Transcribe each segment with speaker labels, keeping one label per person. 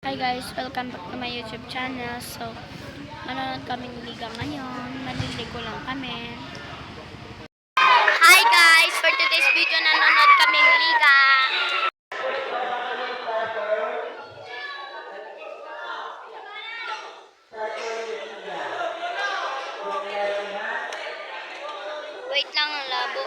Speaker 1: Hi guys, welcome back to my YouTube channel. So, manonood kaming liga ngayon. Maliligo lang kami. Hi guys! For today's video, nanonood kaming liga. Wait lang, ang labo.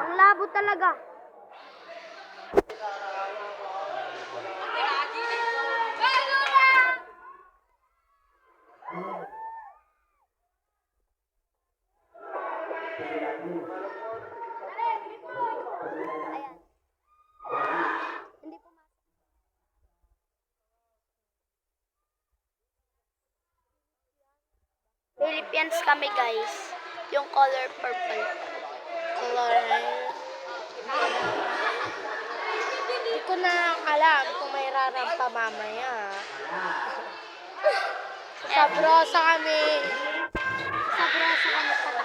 Speaker 1: Ang labo talaga. Philippines kami guys. Yung color purple.
Speaker 2: Hindi ko na alam kung may rarampa mamaya. Sabrosa kami. Sabrosa kami pala.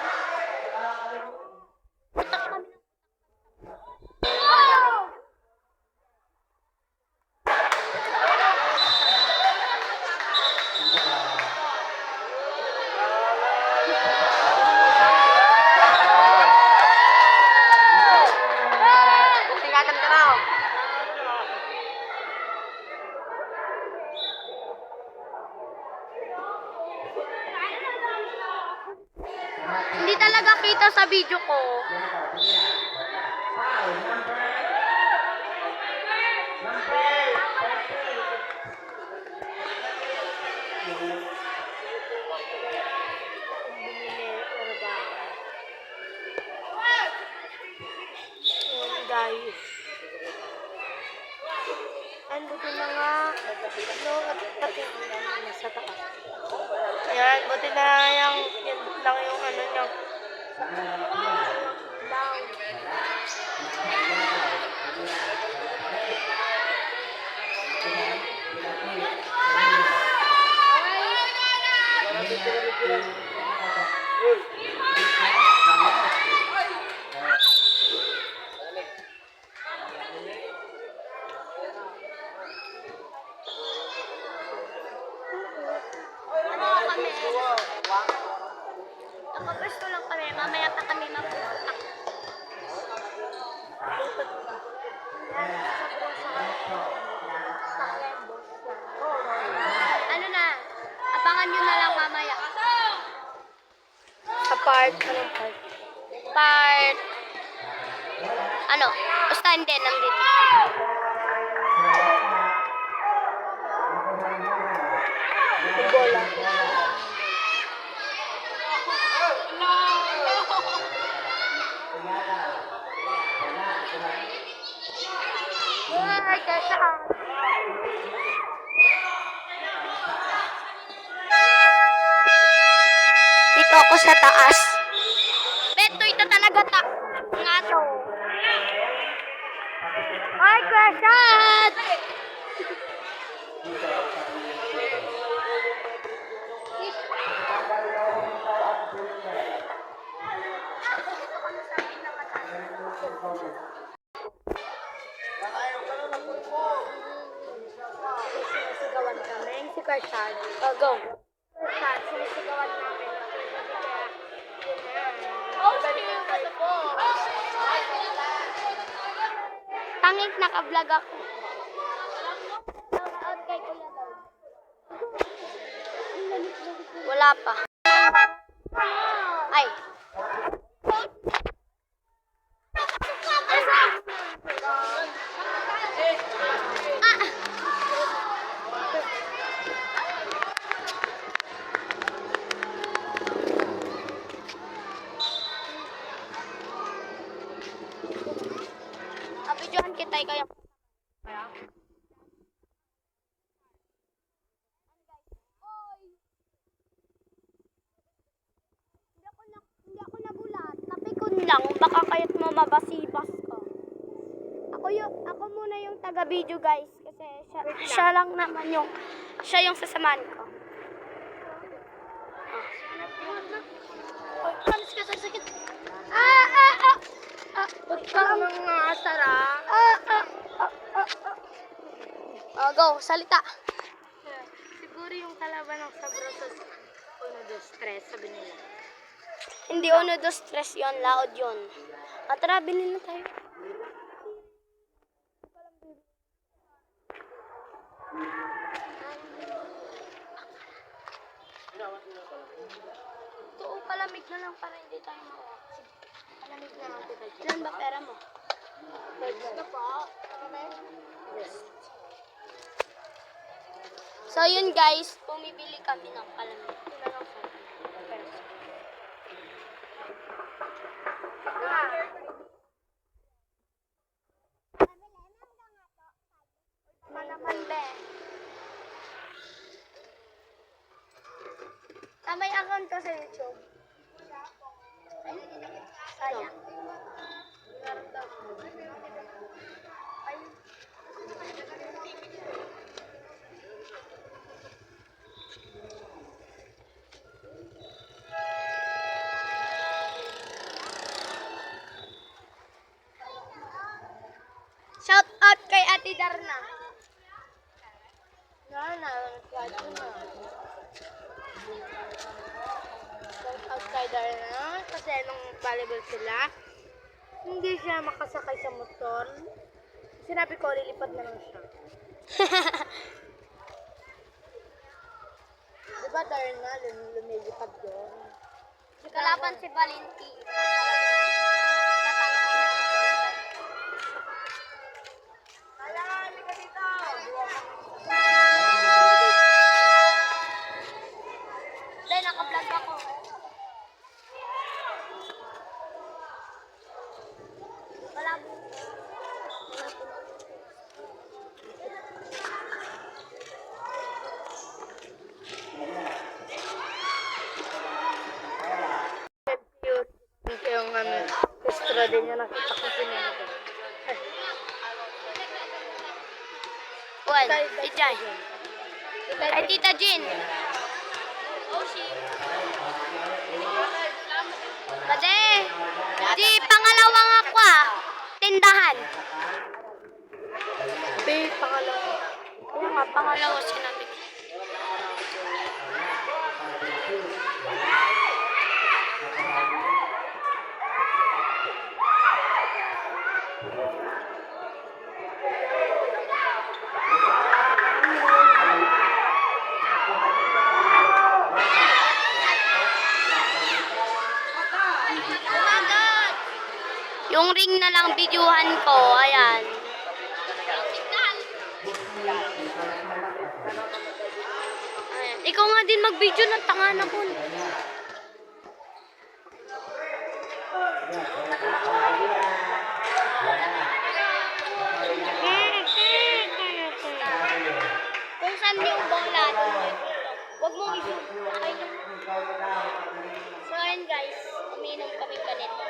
Speaker 1: Hindi talaga kita sa video ko.
Speaker 2: Guys. Buti na nga. Pati sa taas. Yan, buti na yan lang yung ano nyo.
Speaker 1: Nakapwesto lang kami. Mamaya pa kami mapunta. Ano na? Abangan nyo na lang mamaya.
Speaker 2: Sa part, anong part?
Speaker 1: Part... Ano? Basta hindi, nandito.
Speaker 2: Yung bola.
Speaker 1: Ay, kasaan? Dito ako sa taas. Beto, ito talaga nga to. Ay, kasaan?
Speaker 2: Sinisigawan kami. Si Karshad.
Speaker 1: Go.
Speaker 2: Karshad, sinisigawan namin.
Speaker 1: Tangik naka-vlog ako. Shoutout kay Kuya Lord. Wala pa. Ay. Videohan kita kaya. Hindi ako nagulat. Napikon lang baka kaya't mo mabasibas ko. Ako muna yung taga-video guys kasi siya lang naman siya yung sasamahan ko. Sakit.
Speaker 2: Huwag kang mga asara.
Speaker 1: Go, salita.
Speaker 2: Siguro yung kalaban ng sabrosos. Uno, dos, tres, sabi nila.
Speaker 1: Hindi uno, dos, tres yun. Laod yun. Tara, bilhin na tayo. Ito, palamig na lang para hindi tayo mawa. Palamig na lang kita. Ilan ba pera mo?
Speaker 2: Ano po?
Speaker 1: Yes. So yun guys, bumibili kami ng palamig. Ito na lang sa pera. Manaman be. May account ka sa YouTube. Sayang. Ay. Shout out kay Ate Darna.
Speaker 2: Nana, nagkwado na.
Speaker 1: Shout out
Speaker 2: Kay Darna, kasi nung volleyball sila, hindi siya makasakay sa motor. Sinabi ko, lilipad na lang siya. Diba Darna, lumilipad yun?
Speaker 1: Kalaban si Valenti. Dahil naka-vlog ako. Wala po.
Speaker 2: Yung extra din niya nakita ko sinento.
Speaker 1: Well, Tita Jean. Kay Tita Jean. Bade, di pangalawang ako tindahan.
Speaker 2: Babe, pangalawa.
Speaker 1: Oo nga, pangalawa sinabi ko. Yung ring na lang videohan ko, ayan. Ayan. Ikaw nga din mag-video ng tanga na ko. Kung saan yung bola, huwag mong i-zoom. So ayan guys, uminom kami ganito.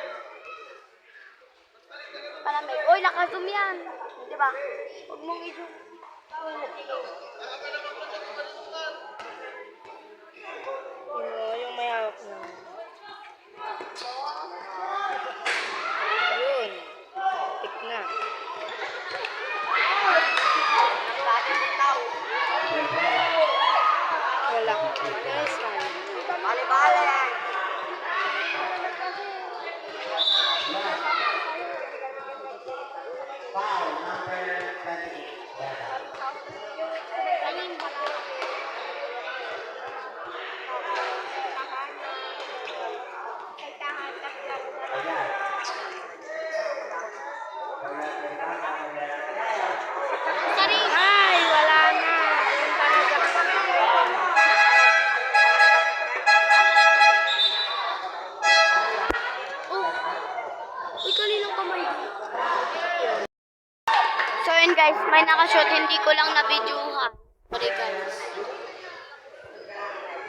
Speaker 1: Palamig. Uy, naka-zoom yan. Diba? Huwag mong i-zoom.
Speaker 2: Yung may hawak na. Yun.
Speaker 1: Uy, kaninang kamay. So yun guys, may nakashoot, hindi ko lang na-videohan. Sorry guys.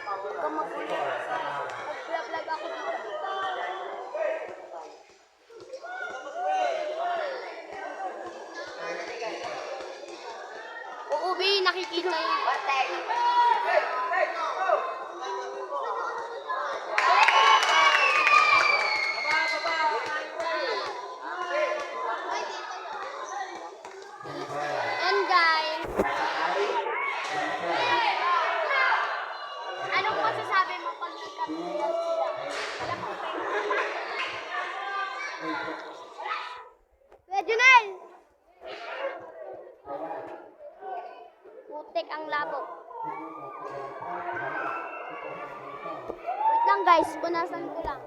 Speaker 1: Huwag ka magulit. Mag-vlog ako dito. Oo, B, nakikita yung patay. And guys, anong masasabi mo pag nagkakilala sila? Wala kang pera. Kuya Junel! Putik ang labo. Wait lang guys, punasan ko lang.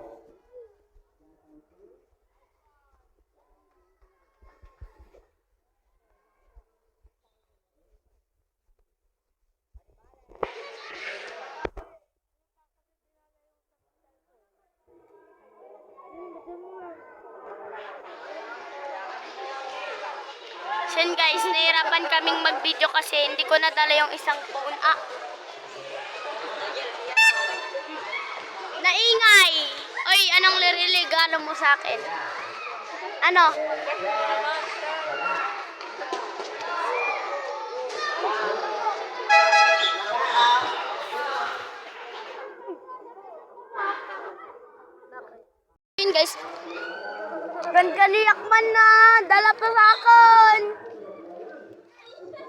Speaker 1: So yun guys, nahirapan kaming mag-video kasi hindi ko nadala yung isang phone. Naingay! Oy, anong liregalo mo sa akin? Ano? Yun guys, gandaliak man na, dala pa sa akin.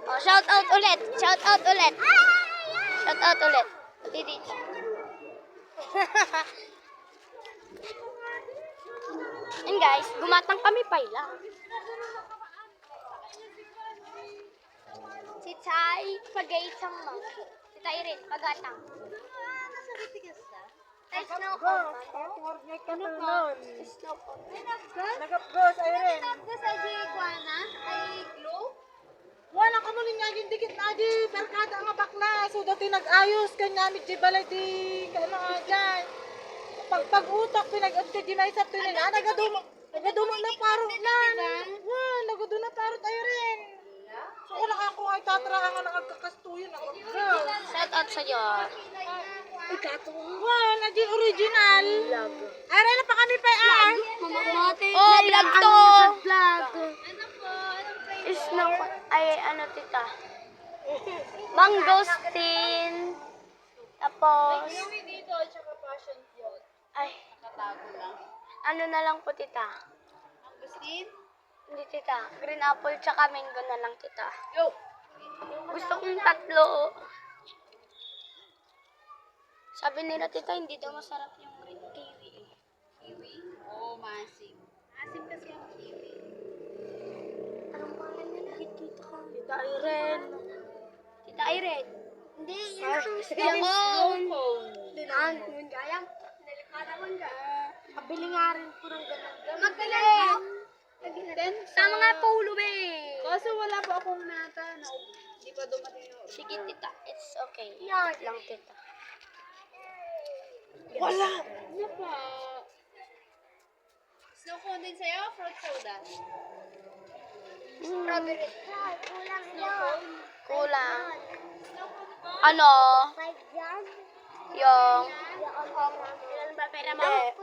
Speaker 1: Oh, shout out ulit, shout out ulit. Shout out ulit. Didi. And guys, gumatang kami paila. Si Chay, pag-aitang mo. Si Tay rin, pag-atang. Nasa ritigas na? Tay, snow cone.
Speaker 2: Ano po?
Speaker 1: Snow cone.
Speaker 2: Nagapgos, ayun.
Speaker 1: Nagapgos ay iguana, ay glue.
Speaker 2: Wala ka mo niya yung dikit na di barkada nga bakla. So dati nag-ayos kanya mit di balay di ano nga dyan. Pag-utak pinag-agti di na isap tunin. Nagadumo na parot na. Wah, nagadumo na parot ay rin. So wala ka kung ay tatrahan nga nagkakastuyo na.
Speaker 1: Shout out sa iyo.
Speaker 2: Wah, na di original. Aray na pa kami pa ah.
Speaker 1: Oh, vlog to.
Speaker 2: Vlog.
Speaker 1: Snow cone. Ay, ano tita? Mangosteen. Tapos,
Speaker 2: dito, tsaka passion fruit.
Speaker 1: ay,
Speaker 2: Nakatago lang.
Speaker 1: ano na lang po tita?
Speaker 2: Agustin?
Speaker 1: Hindi tita. Green apple tsaka mango na lang tita.
Speaker 2: Yo!
Speaker 1: Gusto kong tatlo. Sabi nila tita, hindi daw masarap yung green kiwi.
Speaker 2: Kiwi? Oo, masim. Masim kasi ang kiwi.
Speaker 1: Anong pangalan nila? Tita ka.
Speaker 2: Tita Irene.
Speaker 1: Tita Irene. Hindi, yan ang
Speaker 2: Yung
Speaker 1: Dinan, mun gayang. Delikada mun ga.
Speaker 2: Kabili nga rin po ng ganun.
Speaker 1: Magkalan. Sama nga po ulo be.
Speaker 2: Kaso wala pa akong nata. Hindi pa dumating yung...
Speaker 1: Sige tita, it's okay. Yan lang tita.
Speaker 2: Wala! Ano pa? Snow cone din sa'yo? Fruit soda?
Speaker 1: Strawberry. Kulang yun. Kulang. Ano?
Speaker 2: 5 yan?
Speaker 1: Yung...
Speaker 2: Ilan ba pera mo?
Speaker 1: Ilan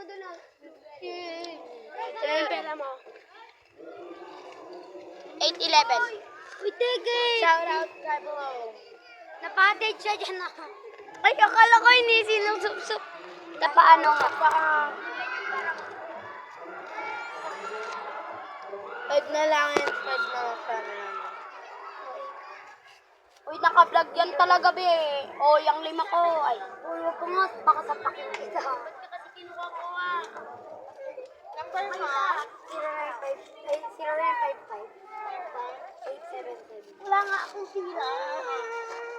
Speaker 1: yung pera mo? 8-11. Uy, tigil!
Speaker 2: Shout out kay Bo.
Speaker 1: Napated siya dyan ako. Ay, akala ko hindi sinusup-sup. Paano nga?
Speaker 2: 5 na lang and 5 na lang sana naman.
Speaker 1: Uy, naka-vlog yan talaga, be. O, yung 5 ko. Ay, uy, wag ko nga. Baka sapakin kita. Ba't ka kasi kinuha ko, ah?
Speaker 2: Number mo?
Speaker 1: 0955. Wala nga akong sila.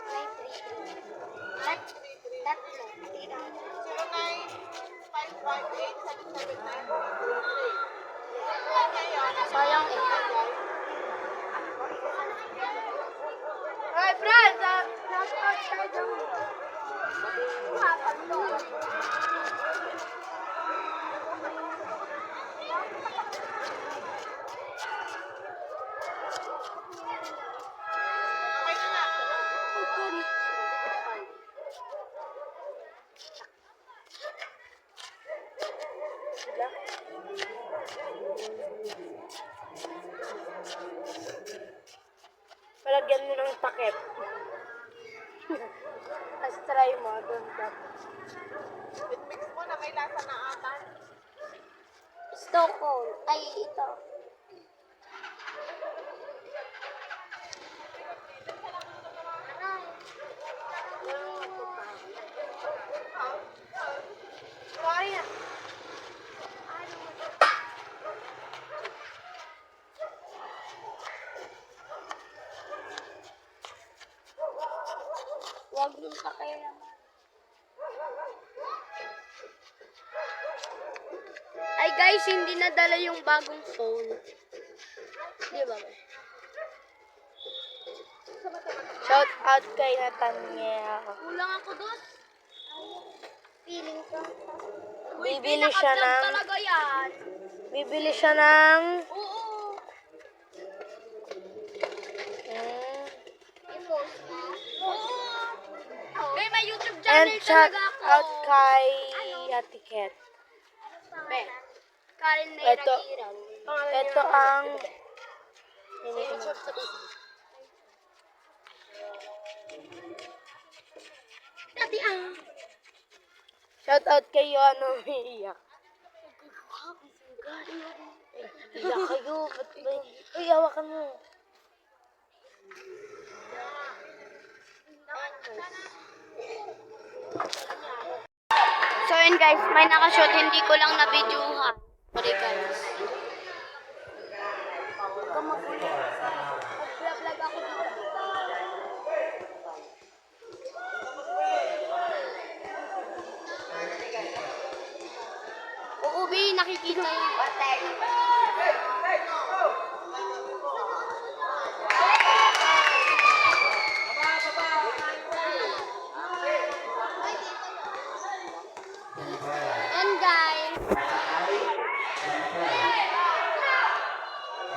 Speaker 1: 933. Tatlo.
Speaker 2: 09558779.
Speaker 1: Sayang eh.
Speaker 2: Hey, Brad! Nasa outside ako.
Speaker 3: lagyan mo ng takip. Tapos try mo. Doon
Speaker 2: Mix mo na may lasa na ata.
Speaker 1: Stockholm. Ay, ito.
Speaker 2: Kaya.
Speaker 1: Huwag mong pakialaman. Ay guys, hindi nadala yung bagong phone. Di ba?
Speaker 3: shout out kay Nathaniel.
Speaker 1: Kulang ako doon. Feeling ko.
Speaker 3: Bibili siya ng...
Speaker 1: talaga yan.
Speaker 3: Bibili siya ng...
Speaker 1: Oo. I-post mo? Oo. May YouTube
Speaker 3: And
Speaker 1: channel
Speaker 3: shout
Speaker 1: talaga ako.
Speaker 3: out kay Ate Ket.
Speaker 1: Karen Mayra
Speaker 3: Ito.
Speaker 1: Giran.
Speaker 3: Ito ang...
Speaker 1: Dati
Speaker 3: Shout out kay Yoano umiiyak. Iyak kayo. Ba't ba? Uy, hawakan mo.
Speaker 1: So yun guys, may nakashoot, hindi ko lang na-videohan. Sorry guys. Huwag ka magulo. Mag-vlog ako dito. Oo, B, nakikita yung patay. And guys,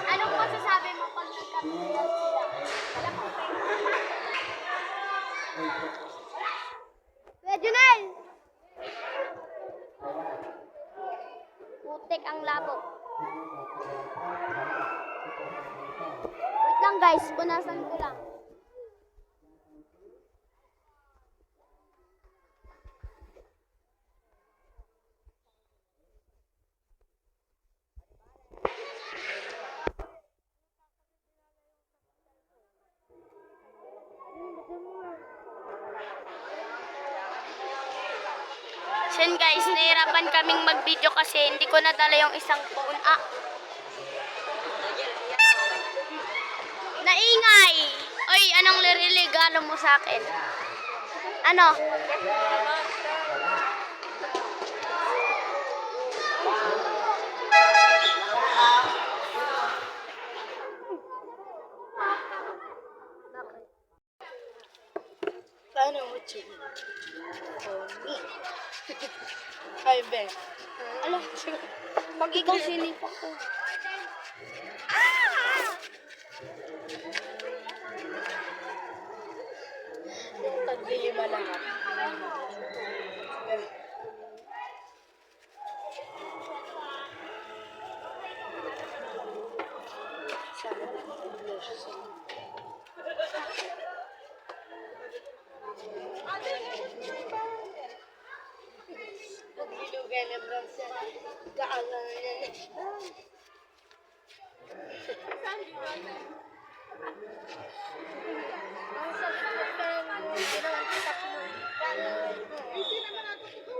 Speaker 1: anong masasabi mo pag nagkabilang sila? Alam mo, Kuya Junel! Putik ang labo. Wait lang guys, punasan ko lang. So yun guys, nahirapan kaming mag-video kasi hindi ko nadala yung isang phone. Naingay! Oy, anong liregalo mo sa akin? Ano?
Speaker 3: Paano mo ching? Ay, be.
Speaker 1: Alam, pag ikaw sinipa ko.
Speaker 3: Taglima lahat. Pagbilugan ng bronze, kaalan na yan.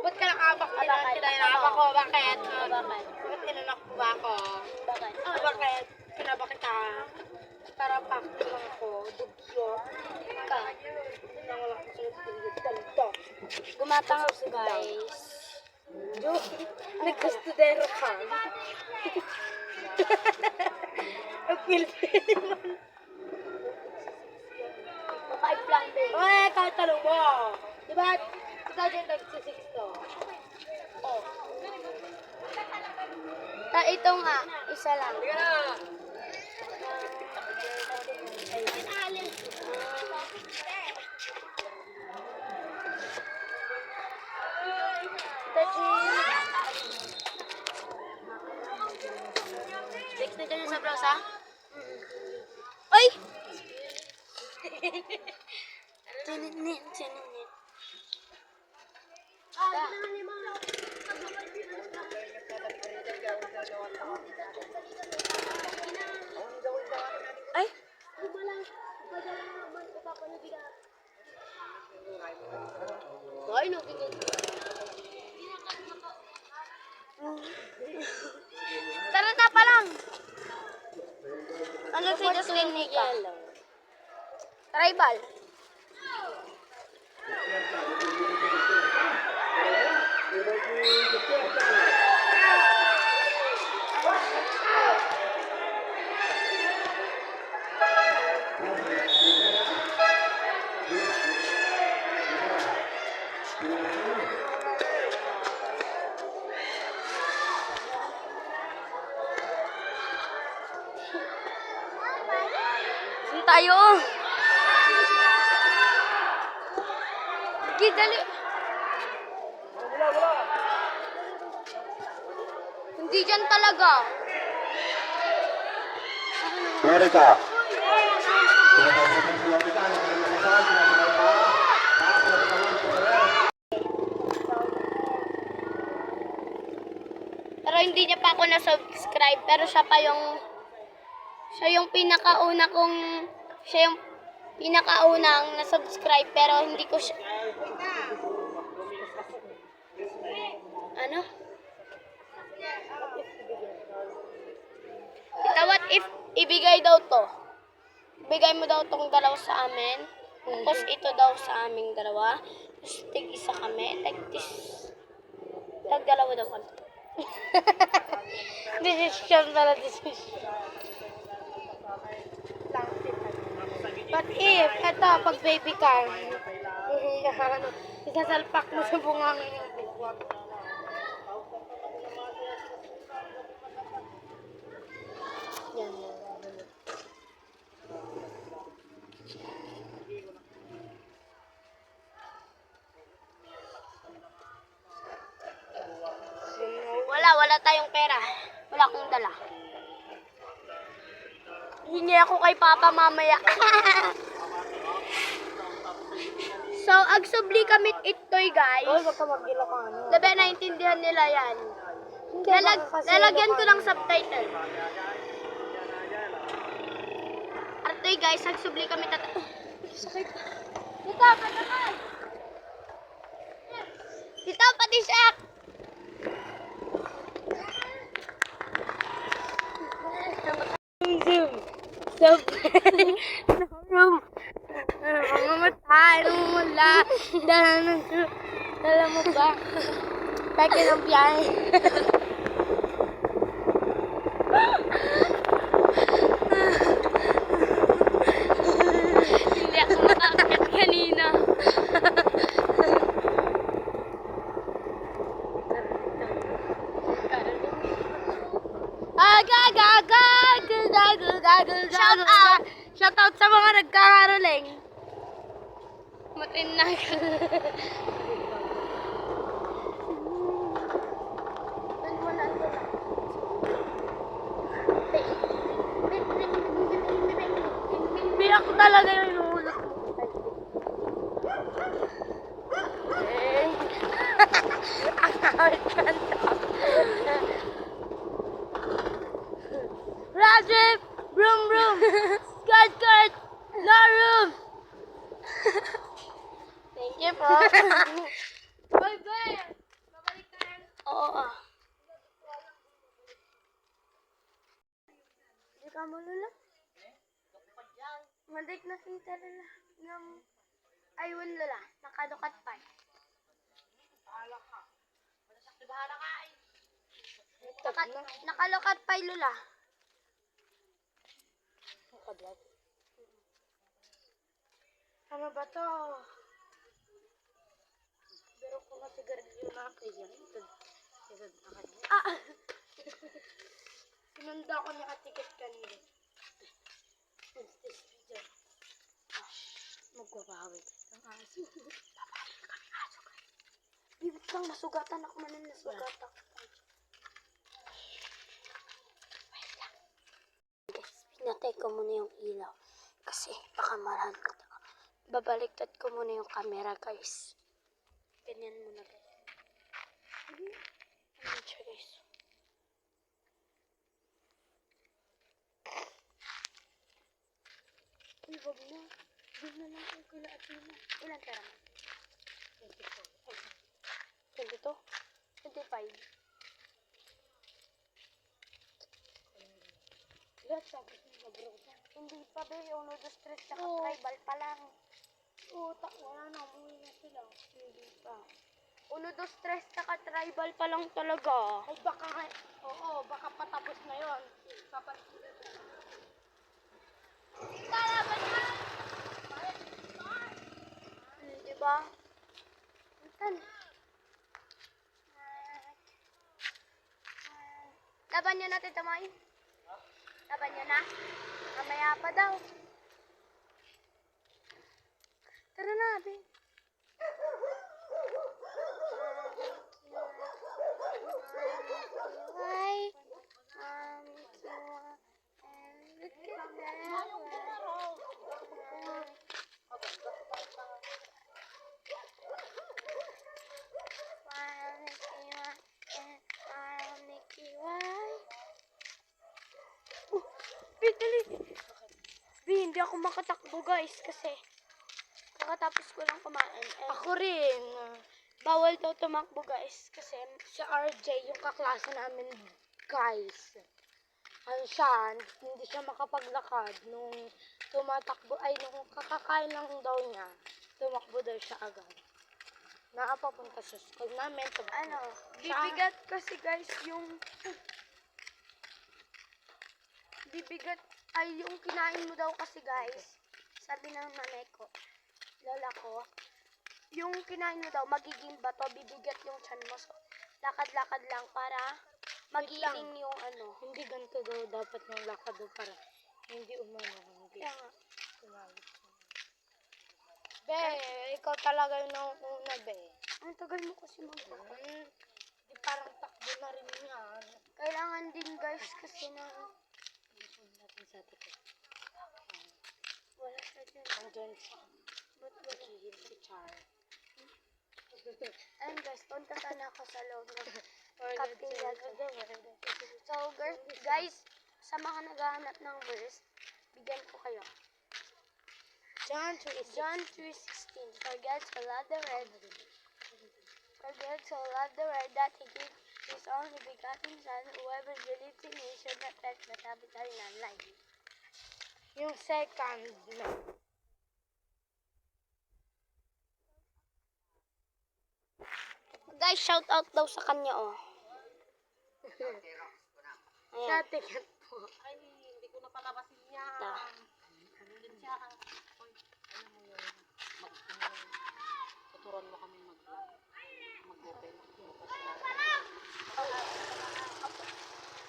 Speaker 3: Ba't ka nakabak? Kinabak ko. Bakit? Bakit tinanak mo ba ako?
Speaker 1: Bakit?
Speaker 3: Bakit? Kinabak kita. Para pakto lang ako. Dugyo.
Speaker 1: Ka.
Speaker 3: Nangulak ko sa ganito.
Speaker 1: Gumatang ako guys.
Speaker 3: Nagkastudero ka. Ang pilpil naman.
Speaker 1: Maka-5 lang din.
Speaker 3: Oy, kahit tanong mo. Diba? Ikaw din nagsisix to. Oh.
Speaker 1: Ito nga, isa lang.
Speaker 3: Sige na.
Speaker 1: Next na dyan sa browse, ha? Ay! Tininin, tininin. Ay!
Speaker 3: Ay, nabigay.
Speaker 1: Tara na pa lang! Ano si Jocelyn Nika? Tribal. Saan tayo? Sige, dali. Hindi dyan talaga.
Speaker 4: Mereka.
Speaker 1: Pero hindi niya pa ako na-subscribe. Pero siya yung pinakaunang na-subscribe. Pero hindi ko siya, ano? Ito, what if ibigay daw to? Ibigay mo daw tong dalawa sa amin. Tapos ito daw sa aming dalawa. Tapos tig-isa kami. Like this. Tag-dalawa daw kami. Decision pala, decision.
Speaker 3: But if, eto, pag baby car, isasalpak mo sa bungangin yung bigwat. Yan.
Speaker 1: Wala tayong pera. Wala akong dala. Hingi ako kay Papa mamaya. So, agsubli kami itoy, guys.
Speaker 3: Hoy, wag ka mag-ilo ka, ano.
Speaker 1: Labi, naintindihan nila yan. Lalagyan ko ng subtitle. Artoy, guys, agsubli kami Sakit. Dito, patakas! Dito, pati siya!
Speaker 3: Mamamatay, namumula. Dala mo ba? Peke ng biyahe.
Speaker 1: Hindi ako makakit kanina. Shout out!
Speaker 3: Shout out sa mga nagkakaroling.
Speaker 1: Matinag.
Speaker 3: Biyak ko talaga yung inuulot mo. Ang awit kanta. Rajib! Broom broom! Skirt skirt! No room!
Speaker 1: Thank you po.
Speaker 3: Bye bye! Babalik tayo.
Speaker 1: Oo.
Speaker 3: Hindi ka mo lula? Mandik na kita lula.
Speaker 1: Ayun, Lola. Nakalukat pa. Nakalukat pa, Lola.
Speaker 3: Ano ba to? Pero kung nasigarilyo na ako yan, sinunda ko nakatiket kanina. Magbabawi ang aso. Babawi kami aso.
Speaker 1: Bibit kang nasugatan ako man nasugatan. Guys, pinatay ko muna yung ilaw. kasi baka marahan ko. Babaliktad ko muna yung camera, guys. Ganyan muna, guys. Ayan siya, guys. Uy, wag na. Doon na lang kayo kila Athena. Ilan pera mo? 22? 25? Lahat sabi ko na bro. Hindi pa, be. Yung noodles stress sa tribal pa lang. Oo, wala na. Umuwi na sila. Hindi pa. Uno, dos, tres, taka tribal pa lang talaga.
Speaker 3: Ay, baka, oo, baka patapos na yun.
Speaker 1: Diba? Saan? Laban nyo na, Tita May? Laban nyo na? Mamaya pa daw. Tara na, be. Hi. Hindi ako makatakbo, guys, kasi kakatapos ko lang kumain.
Speaker 3: Ako rin.
Speaker 1: Bawal daw tumakbo, guys, kasi
Speaker 3: Si RJ, yung kaklase namin, guys. Ano siya, hindi siya makapaglakad. Nung tumatakbo, ay nung kakakain lang daw niya, tumakbo daw siya agad. Nakapapunta sa school namin.
Speaker 1: ano, bibigat kasi, guys, bibigat ay yung kinain mo daw kasi, guys. Sabi ng nanay ko, lola ko, yung kinain mo daw magiging bato, bibigat yung tiyan mo. So, lakad-lakad lang para magiging yung ano.
Speaker 3: Hindi ganito daw dapat yung lakad daw para hindi umano. Hindi.
Speaker 1: Kaya nga.
Speaker 3: Tumawid. Be, ikaw talaga yung nauna, be.
Speaker 1: Ang tagal mo kasi magpapa.
Speaker 3: Di parang takbo na rin yan.
Speaker 1: Kailangan din, guys, kasi na
Speaker 3: Gusto natin sa ticket.
Speaker 1: wala siya dyan.
Speaker 3: Andyan siya.
Speaker 1: Ba't wala?
Speaker 3: Nakihil si Char.
Speaker 1: Ayun, guys, punta sana ako sa loob ng
Speaker 3: Or
Speaker 1: Kapilya. So, guys, sa mga naghahanap ng verse, bigyan ko kayo.
Speaker 3: John 3:16.
Speaker 1: John 3:16. For God so loved the world. For God so loved the world that He gave His only begotten Son, whoever believes in Him should not perish but have eternal life.
Speaker 3: Yung second na.
Speaker 1: Guys, shout out daw sa kanya, oh.
Speaker 3: Sa
Speaker 1: Ayan.
Speaker 3: ticket po.
Speaker 2: Ay, hindi ko na palabasin niya.
Speaker 1: Ta.
Speaker 2: Nandun siya. Oy, alam mo yun. Tuturuan mo kami mag-open.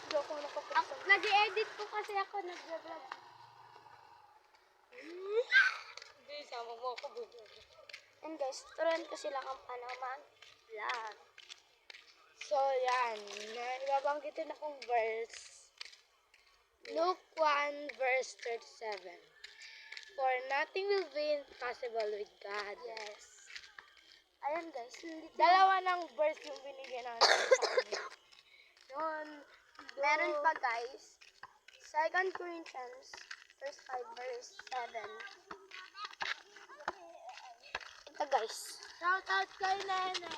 Speaker 3: Hindi ako nakapagsa.
Speaker 1: Nag-edit po kasi ako, nag-vlog.
Speaker 3: Hindi, sama mo ako.
Speaker 1: And guys, turuan ko sila kung paano mag-vlog.
Speaker 3: So, yan. Ibabanggitin akong verse. Luke 1 verse 37. For nothing will be impossible with God.
Speaker 1: Yes. Ayan guys, nandito.
Speaker 3: Dalawa ng verse yung binigyan natin sa kanya. Yun.
Speaker 1: Meron pa guys. 2 Corinthians, verse 5, verse 7. Ito guys.
Speaker 3: Shout out kay Nene.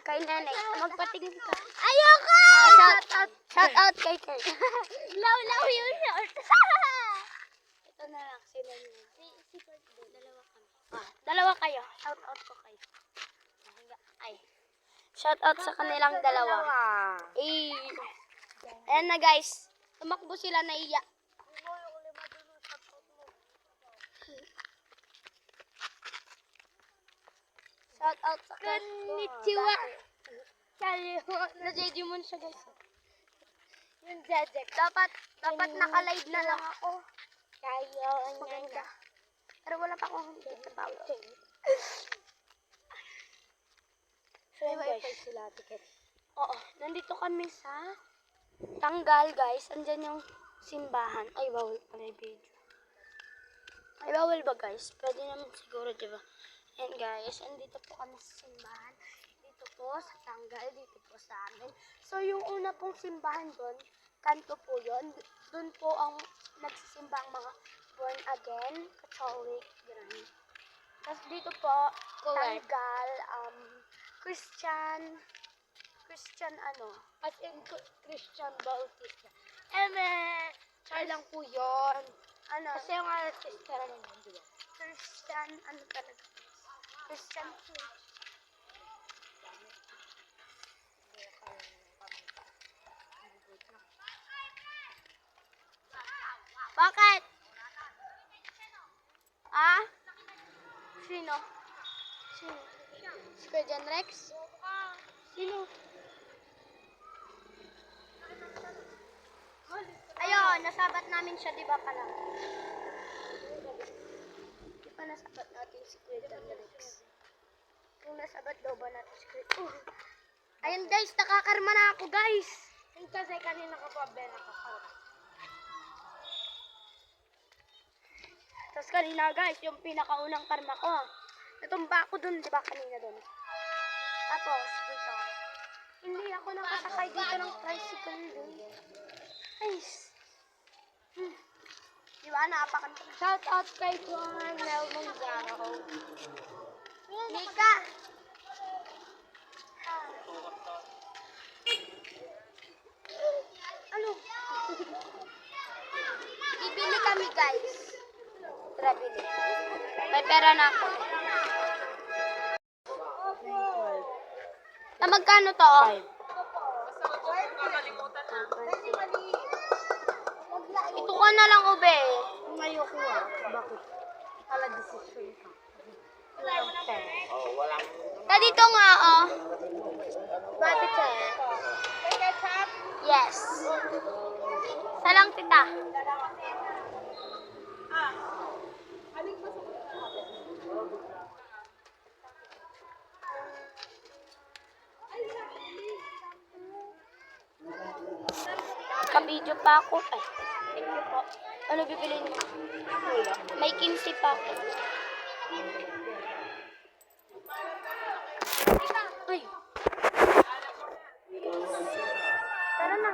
Speaker 1: Kay Nenay, magpatingin ka. Ayoko! Shout out kay Kurt. Law yung short. Ito na lang, sila niyo. Si Kurt din, dalawa kami. Dalawa kayo. Shout out ko kayo. Ay. Shout out sa kanilang dalawa. Eh. Ayan na guys. Tumakbo sila na iya. Shout out sa Konnichiwa. Na-Jejimon siya guys.
Speaker 3: Yung Jejek.
Speaker 1: Dapat naka-live na lang ako.
Speaker 3: Kayo.
Speaker 1: Maganda. Pero wala pa akong hindi na power.
Speaker 3: So, guys. Sila ticket.
Speaker 1: Oo, nandito kami sa Tanggal guys. Andyan yung simbahan. Ay, bawal pala yung video. Ay, bawal ba guys? Pwede naman siguro, di ba? And guys, andito po kami sa simbahan. Dito po sa tanggal, dito po sa amin. So, yung una pong simbahan doon, kanto po yun. Doon po ang nagsisimba ang mga born again, Catholic, gano'n. Tapos dito po, tanggal, Christian ano?
Speaker 3: As in, Christian Bautista. Char lang po yun.
Speaker 1: Ano?
Speaker 3: Kasi yung artist ka rin yun, di ba?
Speaker 1: Christian, ano talaga? Christian church. Bakit? Ah? Sino? Sino? Si Kuya John Rex? Sino? Ayun, nasabat namin siya, di ba pala? Di ba nasabat natin si Kuya John Rex? Kung nasabat daw ba natin si Kuya... Ayun guys, nakakarma na ako guys!
Speaker 3: Yung kasi kanina ka pa, Ben, nakakarap.
Speaker 1: Tapos kanina guys, yung pinakaunang karma ko. Natumba ako dun, di ba kanina dun? Tapos, dito. Hindi ako nakasakay dito ng tricycle dun. Guys. Di ba, napakanta.
Speaker 3: Shout out kay Juan Mel Monzano.
Speaker 1: Nika! Ano? Bibili kami guys. Tara, bili. May pera na ako. Magkano to? Ito ka na lang, ube.
Speaker 3: Ngayon ko bakit? Pala decision ka.
Speaker 1: Ta dito nga, oh.
Speaker 3: Bakit siya?
Speaker 1: Yes. Salang tita. Kabidyo pa ako. Ay, thank you po. Ano bibilin mo? May 15 pa ako. Uy. Tara na.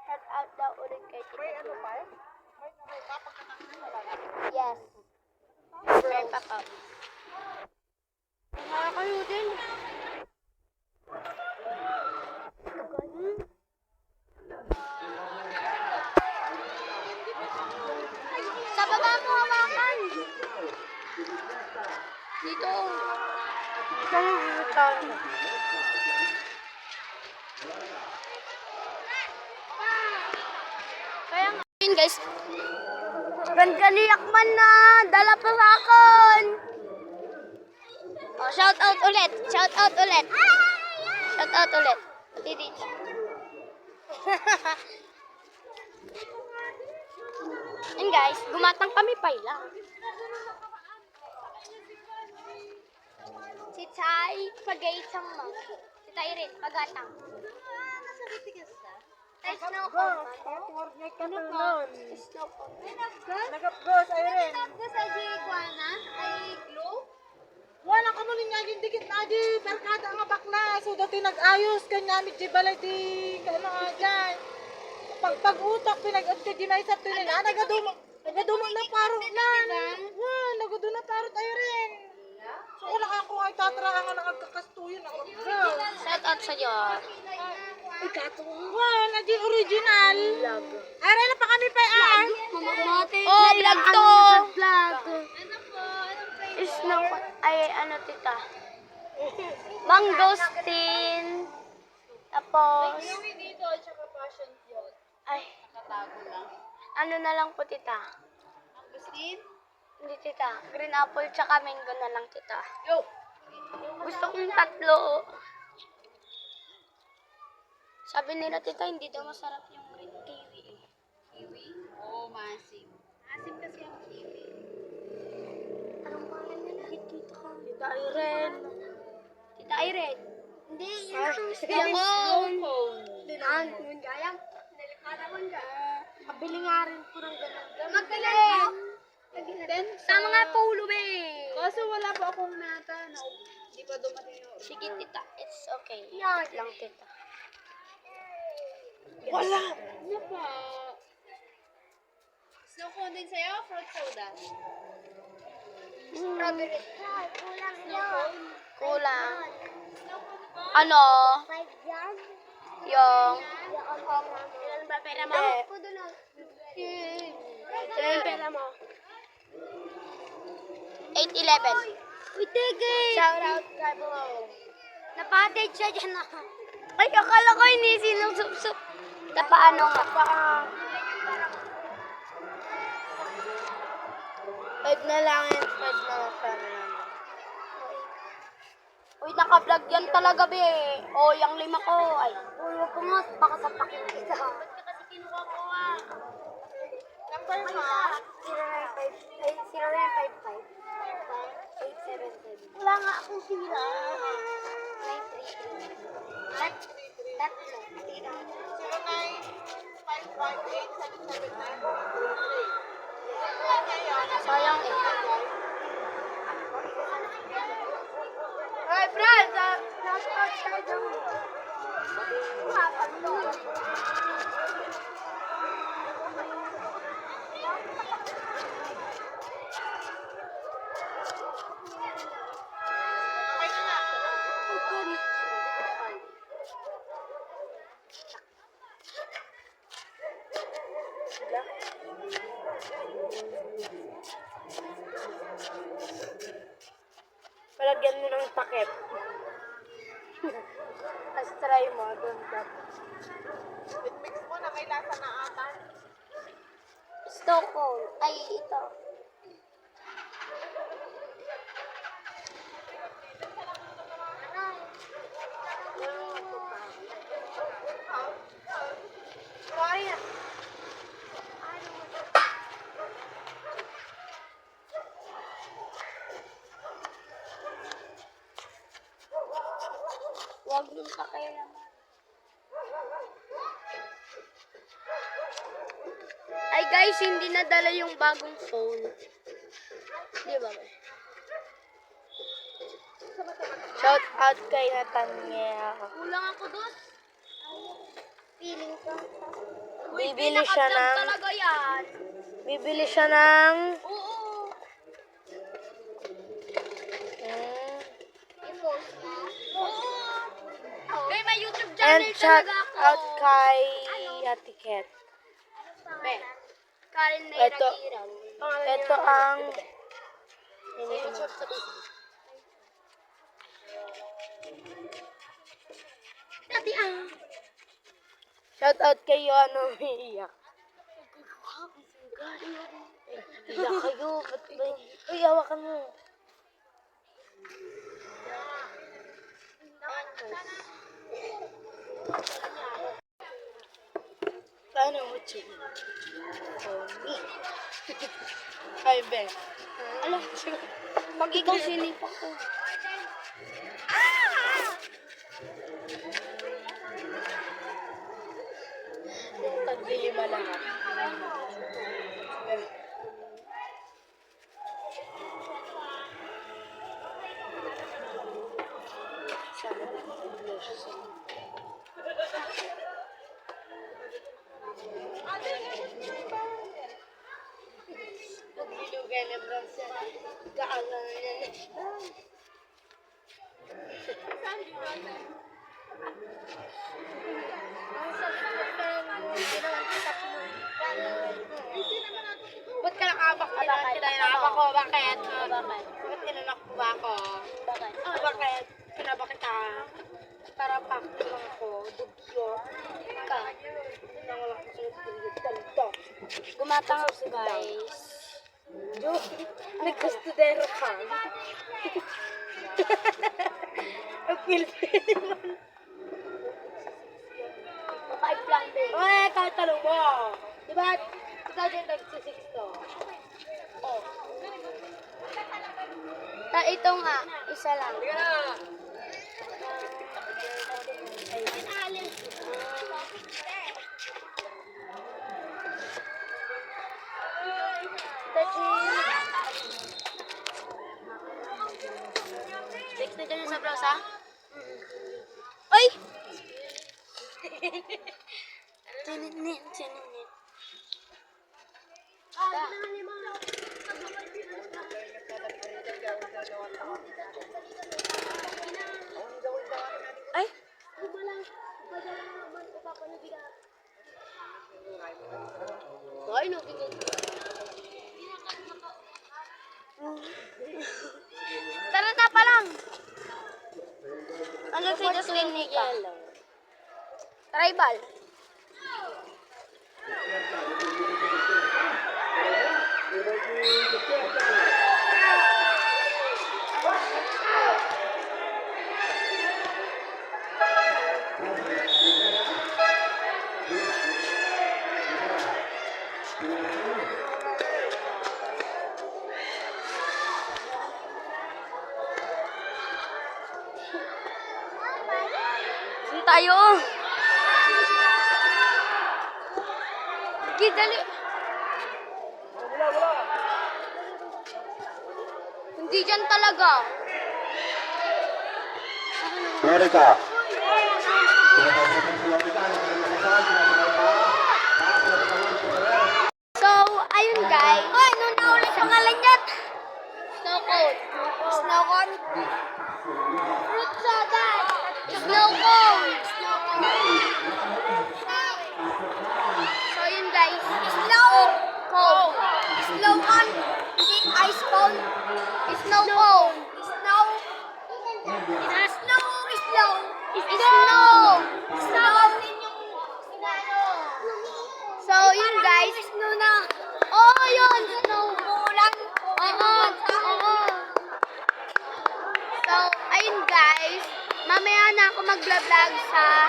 Speaker 1: Head out daw ulit kay Tita.
Speaker 2: May ano pa? May
Speaker 1: Yes. May papa. Para kayo din. Sa baba mo hawakan. Dito. Kaya nga. Yun guys. Gandaliak man na. Dala pa sa akin. Oh, shout out ulit. Shout out ulit. Shout out ulit. Pati dito. And guys, gumatang kami pa lang. Si Chay, pag-aitang mo. Si Tyrin, pagatang. Tay snow cone.
Speaker 2: Ano ka?
Speaker 1: Snow cone.
Speaker 2: Nagapgos, ayun.
Speaker 1: Sa Jiguana, ay glue.
Speaker 2: Wala ka mo niya yung dikit na di barkada nga bakla. So dati nag-ayos kanya mi di balay di ano nga dyan. Pag-utak pinag-adka di may sa tunin. Nagadumo na parot na. Wah, nagadumo na parot ay rin. So wala ka kung ay tatrahan nga nagkakastuyo na.
Speaker 1: Shout out sa iyo.
Speaker 2: Wah, na di original. Ara na pa kami pa ah.
Speaker 1: Oh, vlog to.
Speaker 3: Vlog.
Speaker 1: Snow cone. Ay, ano tita? Mangosteen. Tapos,
Speaker 2: dito, tsaka passion fruit.
Speaker 1: ay,
Speaker 2: Nakatago lang.
Speaker 1: ano na lang po tita?
Speaker 2: Agustin?
Speaker 1: Hindi tita. Green apple tsaka mango na lang tita.
Speaker 2: Yo!
Speaker 1: Gusto kong tatlo. Sabi nila tita, hindi daw masarap yung green kiwi eh.
Speaker 2: Kiwi? Oo, masim. Masim kasi ang kiwi.
Speaker 3: Tita Irene.
Speaker 1: Tita Irene.
Speaker 3: Hindi,
Speaker 1: Yakon.
Speaker 3: Dinaan mo gaya. Delikada mo ga. Pabili nga rin po ng ganun.
Speaker 1: Magaling.
Speaker 2: Then,
Speaker 1: Tama nga Paulo be.
Speaker 2: kaso wala pa akong nata. No? Hindi pa dumating yung...
Speaker 1: Sige tita, it's okay.
Speaker 3: Yan lang tita.
Speaker 2: Wala! Ano pa? Snow cone din sa'yo? Fruit soda?
Speaker 3: Strawberry. Kulang yun.
Speaker 1: Kulang. Ano?
Speaker 3: 5 yan.
Speaker 1: Yung...
Speaker 3: Ilan ba pera mo?
Speaker 1: Hindi.
Speaker 3: Ako doon.
Speaker 1: Ilan
Speaker 3: pera mo?
Speaker 1: 8-11.
Speaker 3: Uy, tigil! Shout out kay Bro. Napated siya dyan na.
Speaker 1: Ay, akala ko hindi sinusup-sup. Paano nga?
Speaker 3: 5 na lang yan. 5 na lang pera namin.
Speaker 1: Uy, naka-vlog yan talaga, be. O, yung 5 ko. Ay,
Speaker 3: Uy, wag ko nga. Baka sapakin kita.
Speaker 2: Number mo?
Speaker 3: 0955. 877. Wala nga akong sila. 933. Tatlo.
Speaker 2: 09558779.
Speaker 1: sayang eh.
Speaker 3: Hey, Brad! Shout out kay Dong.
Speaker 2: Okay na nga.
Speaker 3: Palagyan mo ng takip. Tapos try mo. Doon ka.
Speaker 2: Mix mo na may lasa na ata.
Speaker 1: Stockholm. Ay, ito.
Speaker 3: Kaya.
Speaker 1: Huwag mong pakialaman. Ay guys, hindi nadala yung bagong phone. Di ba ba?
Speaker 3: Shout out kay Nathaniel.
Speaker 1: Kulang ako doon.
Speaker 3: Feeling ko.
Speaker 1: Uy,
Speaker 3: Bibili siya
Speaker 1: pinaka-vlog
Speaker 3: ng...
Speaker 1: talaga yan.
Speaker 3: Bibili siya ng...
Speaker 1: Oo.
Speaker 3: I-post mo?
Speaker 1: Oo. May may YouTube
Speaker 3: And
Speaker 1: channel
Speaker 3: shout
Speaker 1: talaga ako.
Speaker 3: out kay Atiket.
Speaker 1: Be, Karen Mayra
Speaker 3: Ito.
Speaker 1: Kiran.
Speaker 3: Ito ang...
Speaker 1: Sa YouTube sa Facebook. Dati
Speaker 3: Shout out kay Yoano umiiyak. Iyak kayo. Ba't ba? Uy, hawakan mo. Paano mo chum? Ay, be.
Speaker 1: Alam, pag ikaw sinipak ko.
Speaker 3: Taglilima lang. Sana nag-English siya. Naglilugay na Bronze. Gaalan na yan. Ba't ka nakabak? Kinabak ko. Bakit? Bakit tinanak mo ba ako?
Speaker 1: Bakit?
Speaker 3: Bakit? Kinabak kita. Para pakto lang ako. Dugyo.
Speaker 1: Ka.
Speaker 3: Nang wala ko sa dugyo. Ganito.
Speaker 1: Gumatang ako guys.
Speaker 3: Jo, nagkastudero ka. Ang Pilipino.
Speaker 1: Maka-5 lang din.
Speaker 3: Ay, tatanong mo. Diba, ikaw din nagsisikto. Oh.
Speaker 1: Ito nga, isa lang. Next na dyan sa bros, ha? Ay! Tininin. Ay! Ay, no, tara na pa lang. Ano si Jocelyn Nika? Tribal. Saan tayo? Sige, dali. Hindi dyan talaga.
Speaker 4: Mereka.
Speaker 1: So, ayun guys. Ay, nung naulit pangalan niyan. Snow cone. Snow cone. Fruit soda. Snow cone. So, yun guys. Snow cone. Snow cone. Hindi ice cone. Snow cone. Snow. Snow. Snow. Snow. Snow. So, yun guys. Snow na. Oh, yun. Snow. Ulan. Oo. So, ayun guys. Mamaya na ako mag-vlog sa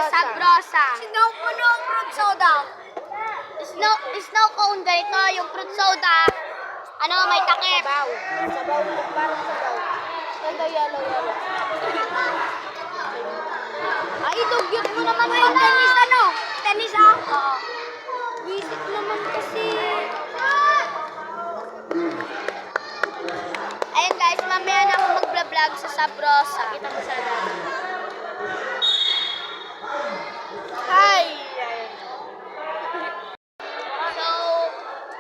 Speaker 1: Sabrosa. Snow puno ang fruit soda. Snow cone ganito, yung fruit soda. Ano, may takip.
Speaker 3: Sabaw, parang sabaw. Ito, yellow.
Speaker 1: Ay, dugyot mo naman yung tennis, ano? Tennis, Oo. Visit naman kasi. Ayun guys, mamaya na ako mag-vlog sa Sabrosa. Kita mo sana.
Speaker 3: Hi!
Speaker 1: So,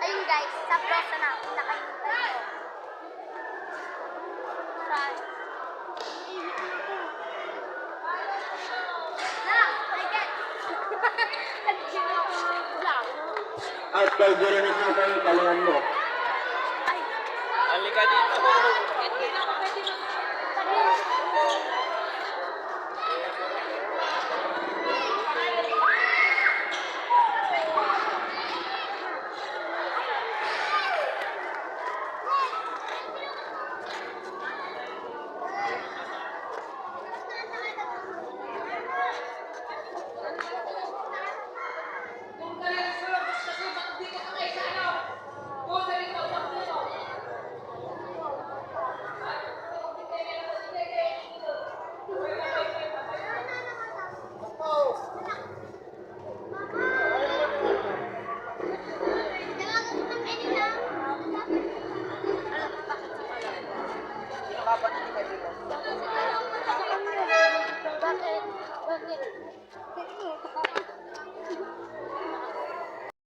Speaker 1: ayun guys, Sabrosa na. Nakahintay ko. Saan?
Speaker 4: At pag gano'n ito kayo, talangan mo.
Speaker 5: Halika dito.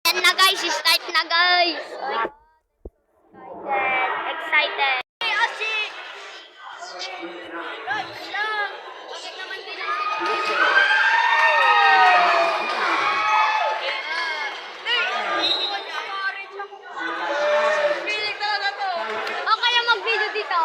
Speaker 1: Yan na guys, start na guys. Excited. O kaya mag-video dito.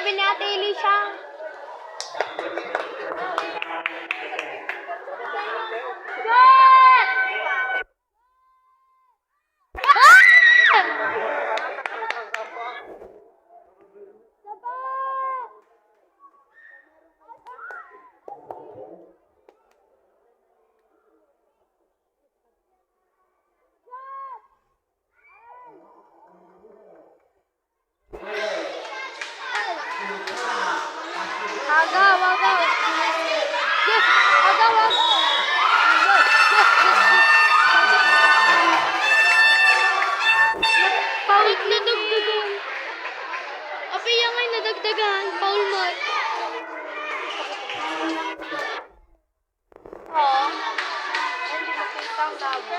Speaker 1: sabi ni Ate Elisha. Agaw, agaw. Yes, agaw, agaw. Paul nadagdagan. Api yan ngay nadagdagan. Paul Mat. Oo. Hindi makita ang labo.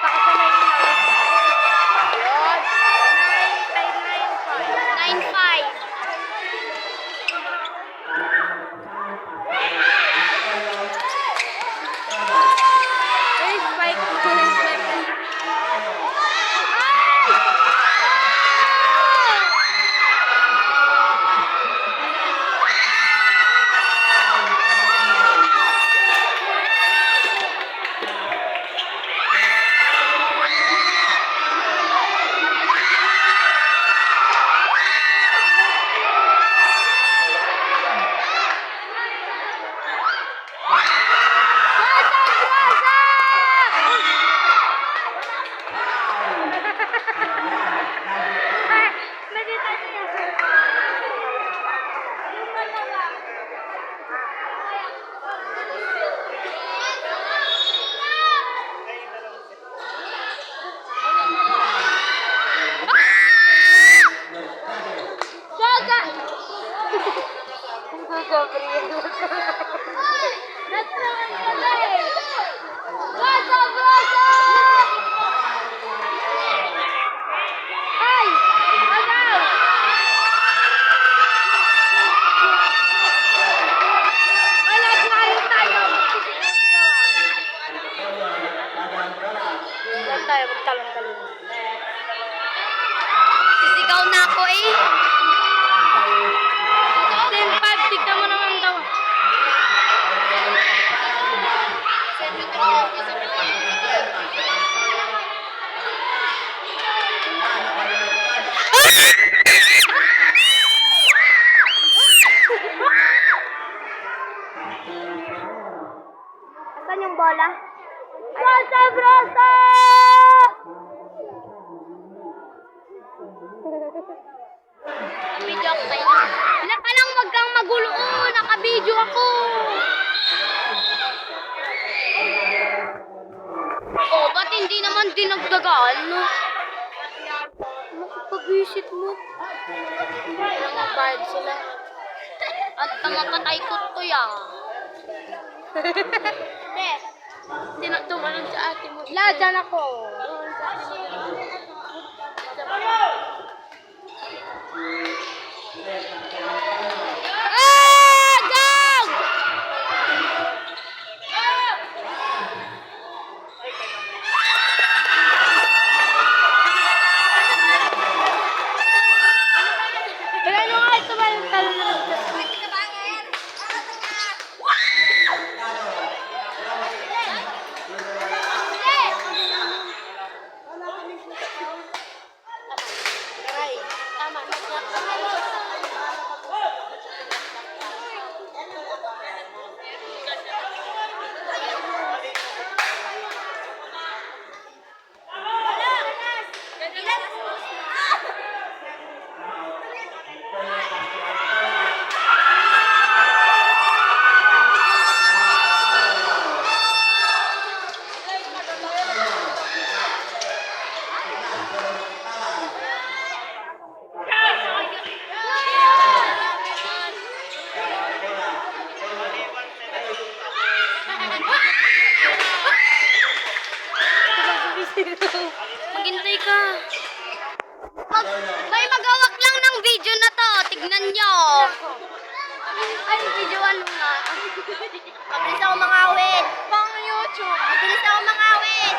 Speaker 1: Baka sa may inaw. Yun. 9-5. Ay, spike. Gabriel. That's What's up, brother? Hey, agaw. Wala tayo. Wala tayo, magtalong-talong. Sisigaw na ako eh. 10-5, tignan mo naman daw. Asan yung bola? Brasa, brasa! Video ako kayo. Naka lang, wag kang magulo. Naka-video ako. Oh, ba't hindi naman dinagdagaan, no? Makapag-visit mo. Walang mabayad sila. At tamapatay ko to ya. Tumalon sa ate mo. La, dyan ako. Maghintay ka. May magawak lang ng video na to. Tignan nyo. Ay, video ano nga. Mabilis ako mangawit. Pang YouTube. Mabilis ako mangawit.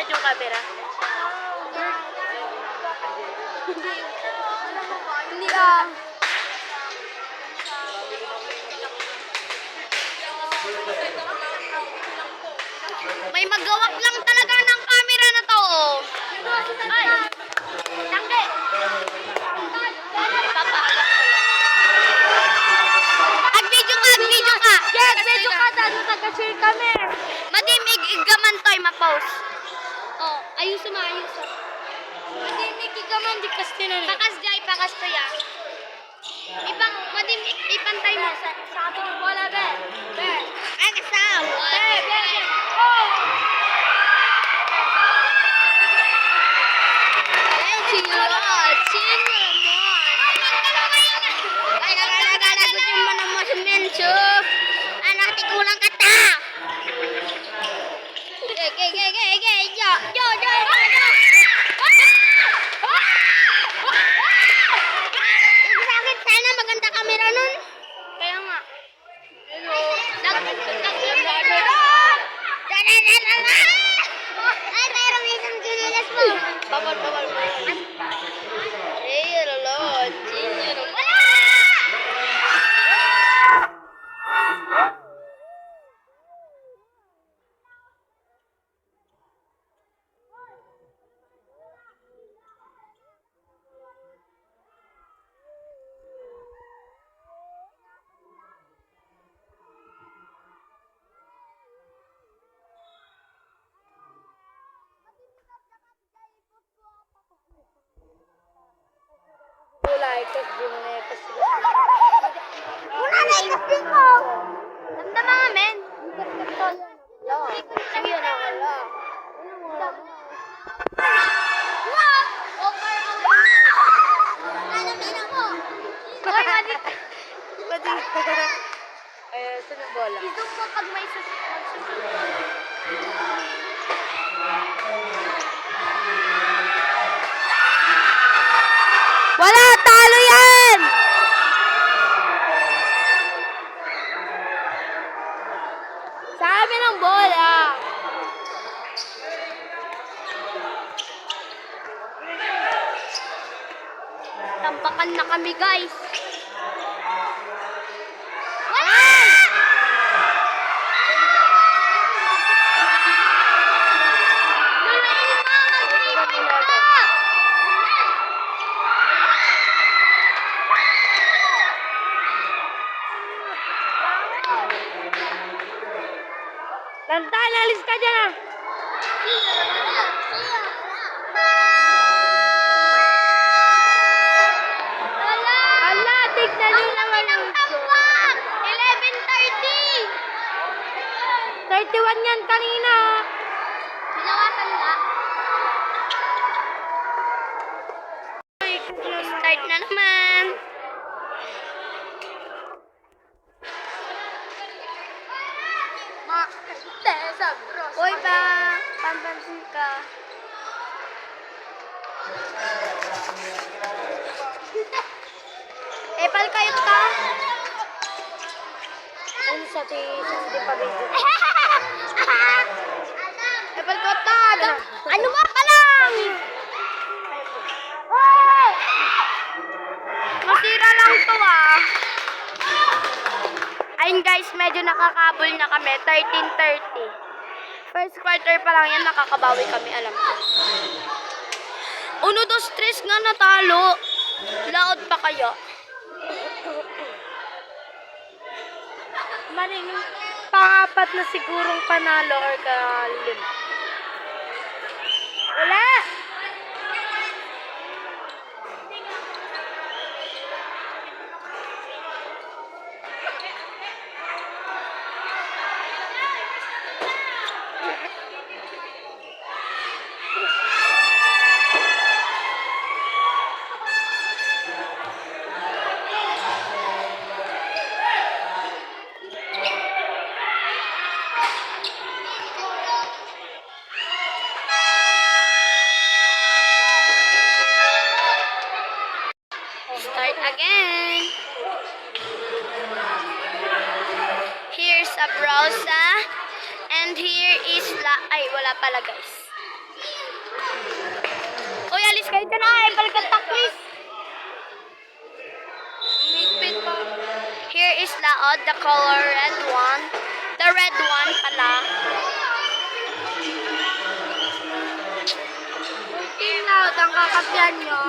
Speaker 1: nag-start yung camera? Hindi ah. May magawak lang talaga ng camera na to. Oh. Ay. Tangge. Ag-video ka, ag-video ka.
Speaker 3: Yes, medyo ka taga-share kami.
Speaker 1: Madimig igaman to'y ma-post. Oh, ayos mo, ayos mo.
Speaker 3: Madimig igaman di kastina na.
Speaker 1: Pakas jay, pakas to ya. Ibang, madimig, ipantay mo.
Speaker 3: Sa ating bola, be. Be.
Speaker 1: Ay, kasawa.
Speaker 3: Be, be, be. Oh!
Speaker 1: Ay, sinulot. Ay, nagalagutin mo na mo si Menso. Anak, tikulang kata. Yo, yo, yo, yo, yo. Bakit sana maganda camera nun? Kaya nga. Ay, mayroong isang ginilas mo. Bawal, bawal. Ay, lolo. Wala!
Speaker 3: Kulay, kas din na kas.
Speaker 1: Una na ikasting ko. Damdam mga men.
Speaker 3: Sige na wala.
Speaker 1: Hoy, madi.
Speaker 3: Pati. Eh, saan yung bola?
Speaker 1: I-zoom mo pag may susunod.
Speaker 3: Wala! Talo yan! Sa amin ang bola.
Speaker 1: Tampakan na kami, guys. Wala! Lalain mo, mag-3 ka!
Speaker 3: Lantan, alis ka dyan ah!
Speaker 1: Wala!
Speaker 3: Ala, tignan nyo naman ang
Speaker 1: Tambak! 11:30!
Speaker 3: 31 yan kanina.
Speaker 1: Binawasan nga. Start na naman. Uy, pampansin ka. Epal kayot ka?
Speaker 3: Ano sa ti pabigyo?
Speaker 1: Epal kayot ka? Ano ba ka lang? Oh! Masira lang to ah. Ayun guys, medyo nakakabol na kami. 13:30. First quarter pa lang yan, nakakabawi kami, alam ko. 1, 2, 3 nga natalo. Laot pa kaya?
Speaker 3: Maring pang-apat na sigurong panalo or kalim. Wala!
Speaker 1: Start again. Here's a browsa. And here is ay, wala pala guys. takis kayo dyan ay. Balikan takis.
Speaker 3: Higpit pa.
Speaker 1: Here is laod, the color red one. The red one pala.
Speaker 3: Laod ang kakapyan nyo.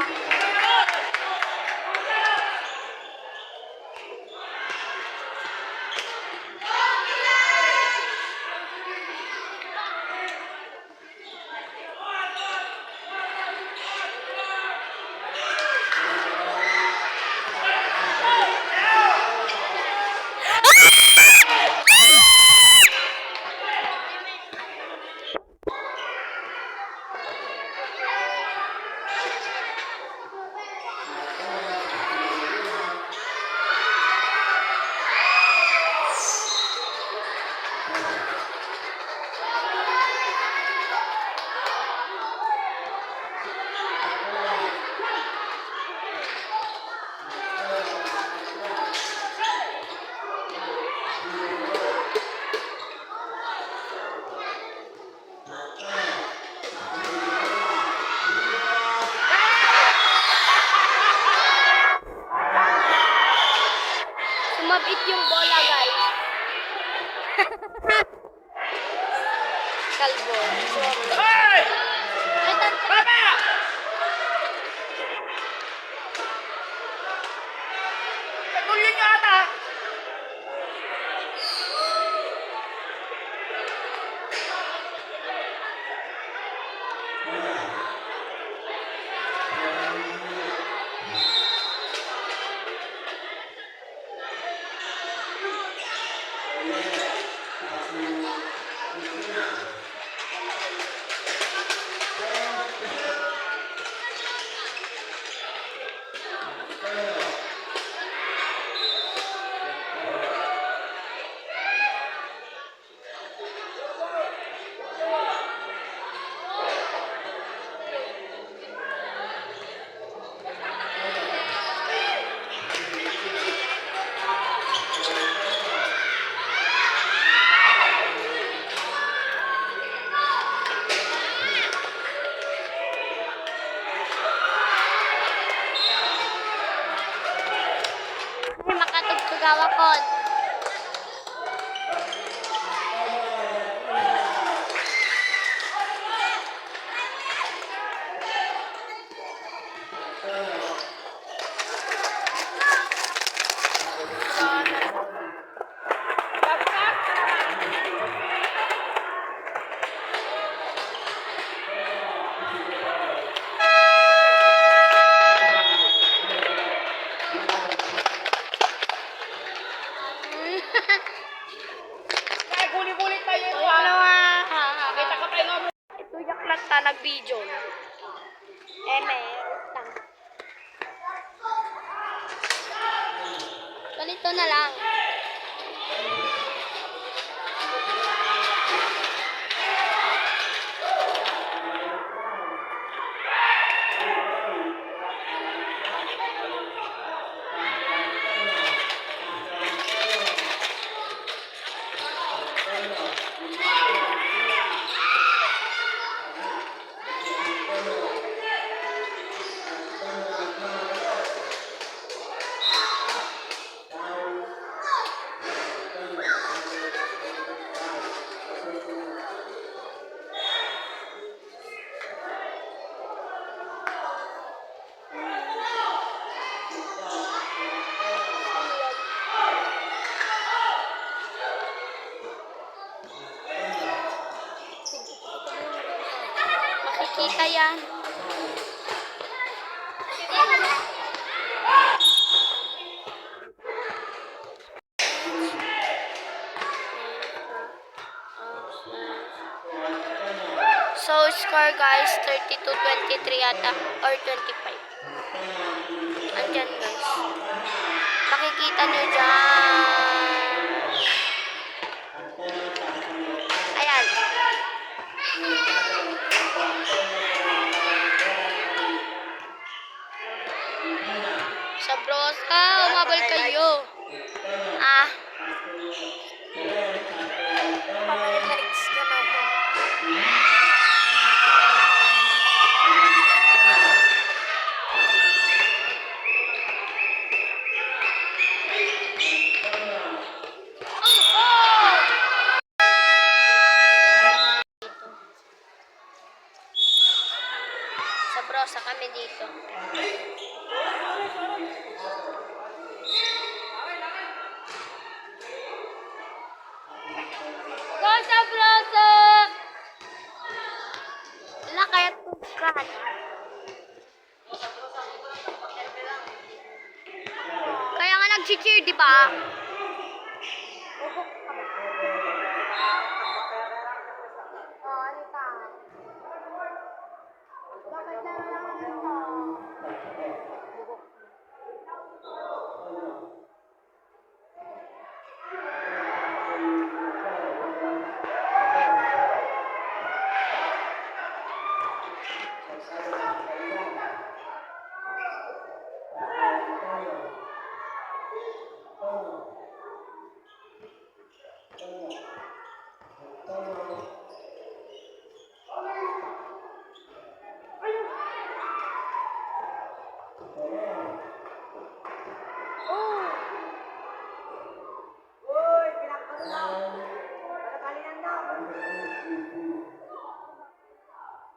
Speaker 1: Sumabit yung bola, guys. Kalbo.
Speaker 3: Hey! Baba! Pagulyo nyo ata.
Speaker 1: Ay, makatugtugawa ko.
Speaker 3: Kaya guli-guli tayo ito
Speaker 1: Ano
Speaker 3: ha.
Speaker 1: ah?
Speaker 3: Kita ka tayo nga.
Speaker 1: Ito yaklat ta nag-video. Tang. Ganito na lang. Makikita yan. So, score guys, 32-23 ata, or 25. Andyan guys. Makikita nyo dyan. Ayan. Sa brosa, umabal kayo. Ah.
Speaker 3: Likes ka na.
Speaker 1: kami dito. Go Sabroso! Wala kaya tukan. Kaya nga nag-cheer, di ba?
Speaker 3: Oh, ano pa? Bakit nararamdaman mo?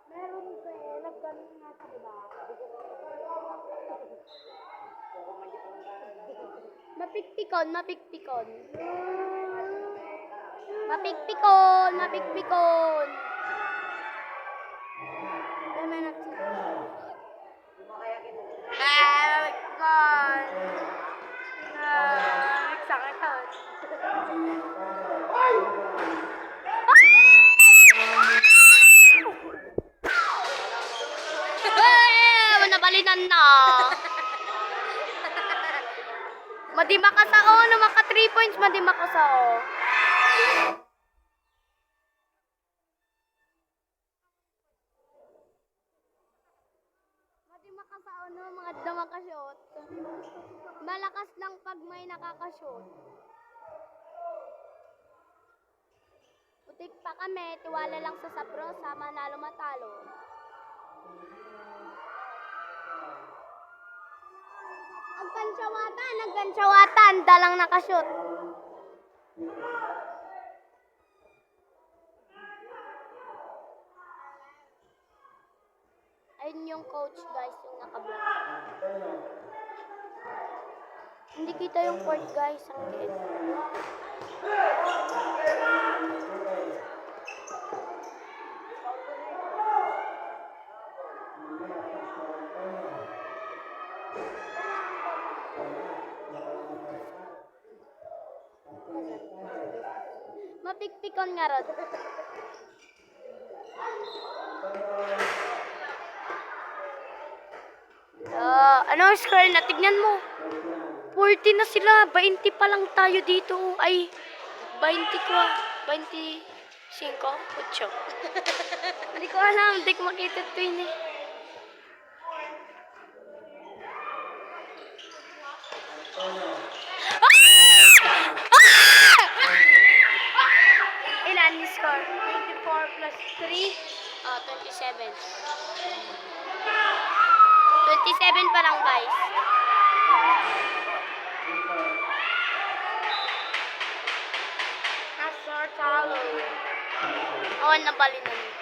Speaker 3: Meron pa eh. Nagganon nga sa diba?
Speaker 1: Mapikpikon, mapikpikon. Mapikpikon, mapikpikon.
Speaker 3: Ay, may nagsisimula.
Speaker 1: Mapikpikon. Nagsakitan. Nabalinan na. Madima ka sa no, maka 3 points, madima ka sa Madima ka sa mga dama ka shot. Malakas lang pag may nakaka-shot. Putik pa kami, tiwala lang sa Sabrosa, manalo matalo. Naggansyawatan, dalang nakashoot. Ayun yung coach guys, yung naka-block. Hindi kita yung court guys, ang liit. Mapikpikon nga rod. Ano ang score na? Tignan mo. 40 na sila. 20 pa lang tayo dito. Ay, 24. 25. 8. Hindi ko alam. Hindi ko makita ito yun eh. Ilan ni score? 24 plus 3? 27. 27 pa lang guys.
Speaker 3: Asar talo.
Speaker 1: Oh, nabali na niya.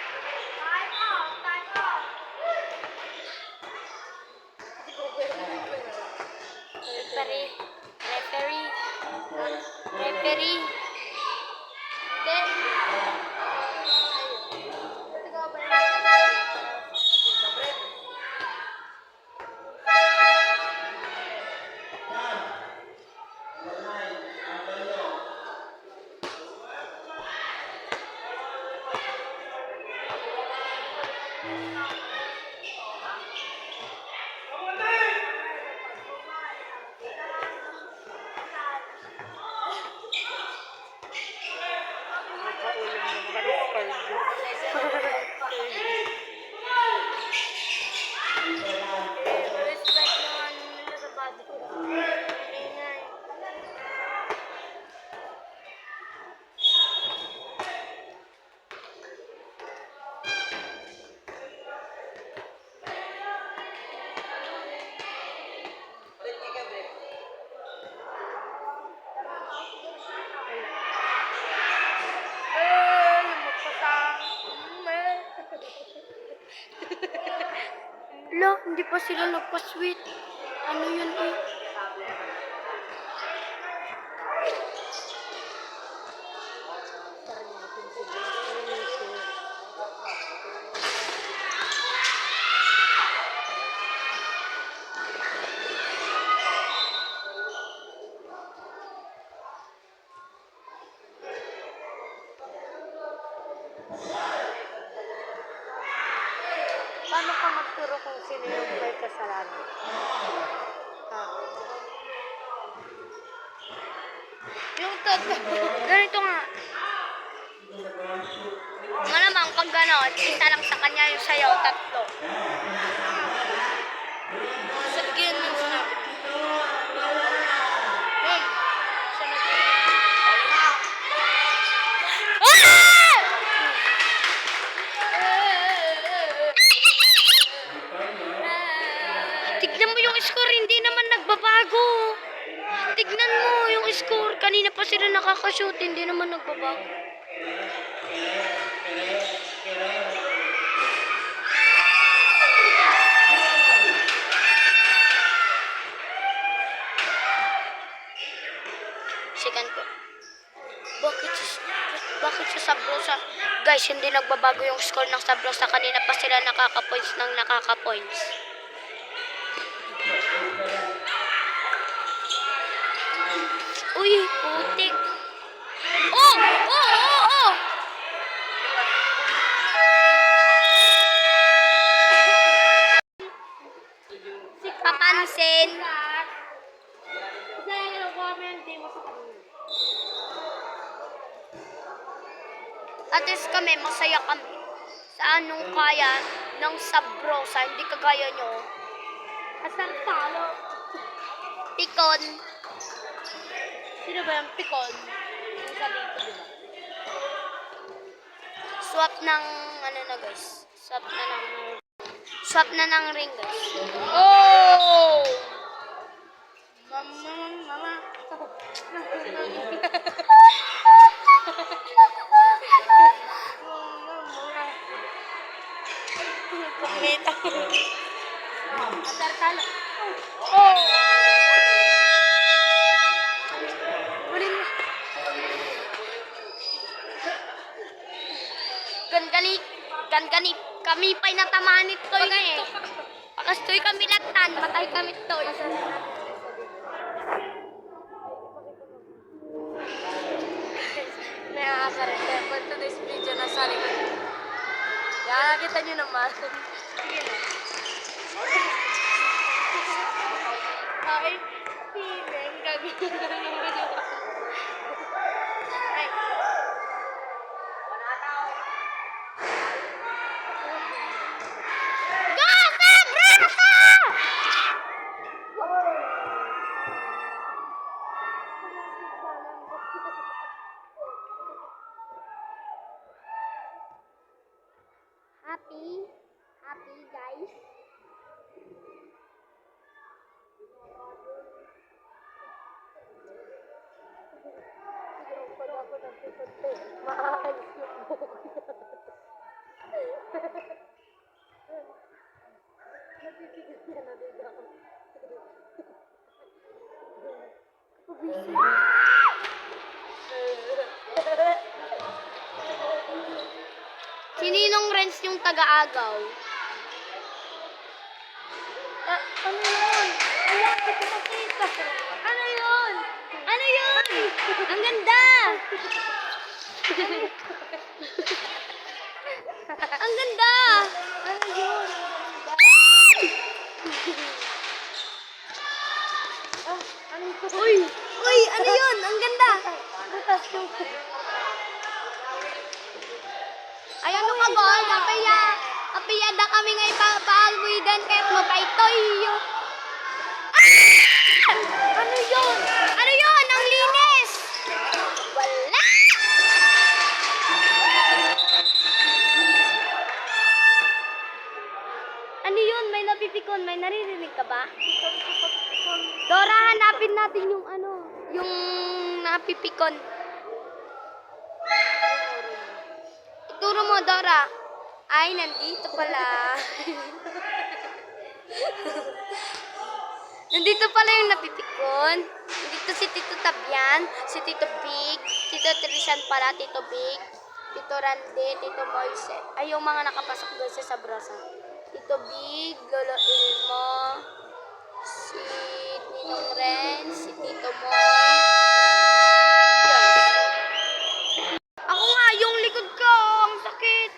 Speaker 1: Referee. Referee. Referee. Then, pa sila nagpa-sweet. Ano yun eh?
Speaker 3: Paano ka magturo kung sino yung may kasalanan? Ha?
Speaker 1: Yung ganito nga. Malamang pag gano'n, isa lang sa kanya yung sayaw, tatlo. Yun yung sinabi. Tignan mo yung score, hindi naman nagbabago. Tignan mo yung score, kanina pa sila nakakashoot, hindi naman nagbabago. Sikan ko. Bakit sa Sabrosa? Guys, hindi nagbabago yung score ng Sabrosa. Kanina pa sila nakaka-points ng nakaka-points. Uy, putik. Oh! Oh! Oh! Oh! Papansin. At least kami, masaya kami. Sa anong kaya ng Sabrosa, hindi kagaya nyo.
Speaker 3: Asan talo?
Speaker 1: Pikon.
Speaker 3: Sino ba yung pikon? Yung sa dito, di ba?
Speaker 1: Swap ng, ano na guys. Swap na ng ring guys. Oh!
Speaker 3: Mama. Kumita. Atar talo.
Speaker 1: Oh! Ulin na. Gani, kami pa'y natamaan ito eh. Pakastoy kami latan, matay kami ito.
Speaker 3: May akakarete. For today's video, nasa likod. Nakakita nyo naman. Sige na. Ay, feeling. Gagawin na naman yung ay.
Speaker 1: Go, Sabrosa! Happy guys.
Speaker 3: Pag ako nagsipunta, maaalis yung buhok niya. Natitigil niya na din ako.
Speaker 1: Sininong Renz yung taga-agaw?
Speaker 3: Ano yun? Wala ko makita.
Speaker 1: Ano yun? Ano yun? Ang ganda! Ang ganda!
Speaker 3: Ano yun? Ano yun?
Speaker 1: Uy, ano yun? Ang ganda!
Speaker 3: Butas yung...
Speaker 1: Ay, ano ka ba? Kapiya da kami ngay paalbuidan kahit mo pa itoy. Ah! Ano yun? Ano yun? Ang linis! Wala! Ano yun? May napipikon. May naririnig ka ba? Dora, hanapin natin yung ano, yung napipikon. Ituro mo, Dora. Ay, nandito pala. Nandito pala yung napipikon. Nandito si Tito Tabian, si Tito Big, Tito Trisan pala, Tito Big, Tito Rande, Tito Moise. Ay, yung mga nakapasok doon sa Sabrasa. Tito Big, Lolo Ilmo, si Ninong Ren, si Tito Moy. Yan. Ako nga, yung likod ko, ang sakit.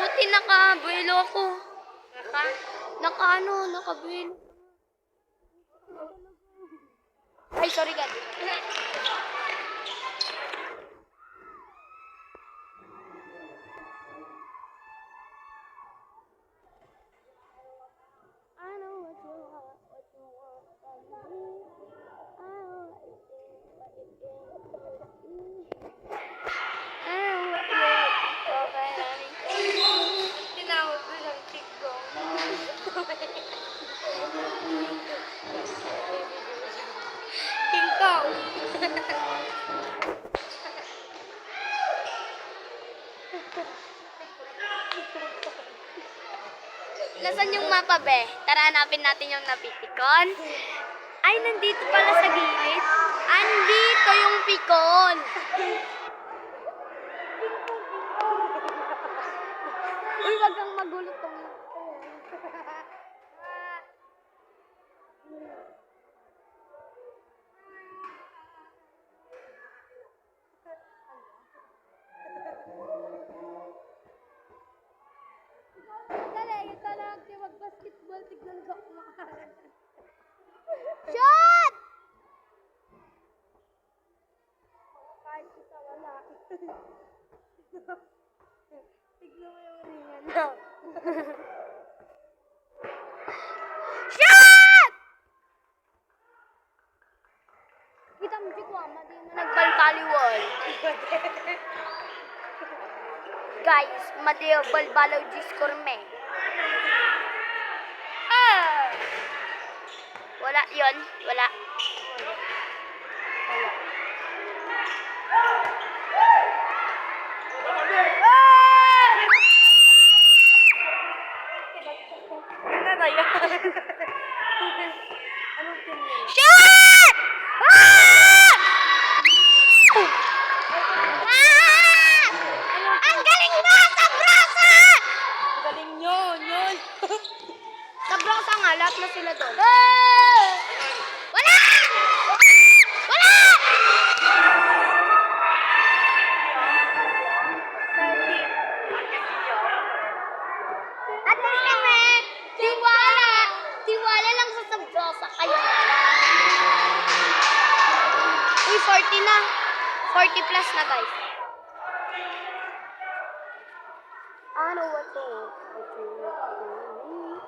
Speaker 1: Buti nakabuelo ako. Nakabuelo. Ay, sorry God. I know what you want from me. I know what you think, what you think. I know what you want, tinawag ko ng tigong. King Kong. Nasaan yung mapa, be? Tara, hanapin natin yung napipikon. Ay, nandito pala sa gilid. Andito yung pikon. Uy, wag kang magulo tong. Dali, ito lang kayo mag-basketball. Tignan ko kumakain. Shot! Kahit isa wala. Tignan mo yung ringan na. Shot! Kita mo si Kwama, di na nagbalbaliwal. Guys, madeo balbalaw discorme. Ah! Wala yon, wala. Shot! Ah! Ah! Ang galing mo sa brasa!
Speaker 3: Galing yun.
Speaker 1: Sa brasa nga, lahat na sila doon. Wala! Wala! At least kami, tiwala lang sa brasa kayo. Uy, 40 na. 40 plus na, guys. I know what you want, what you want from me.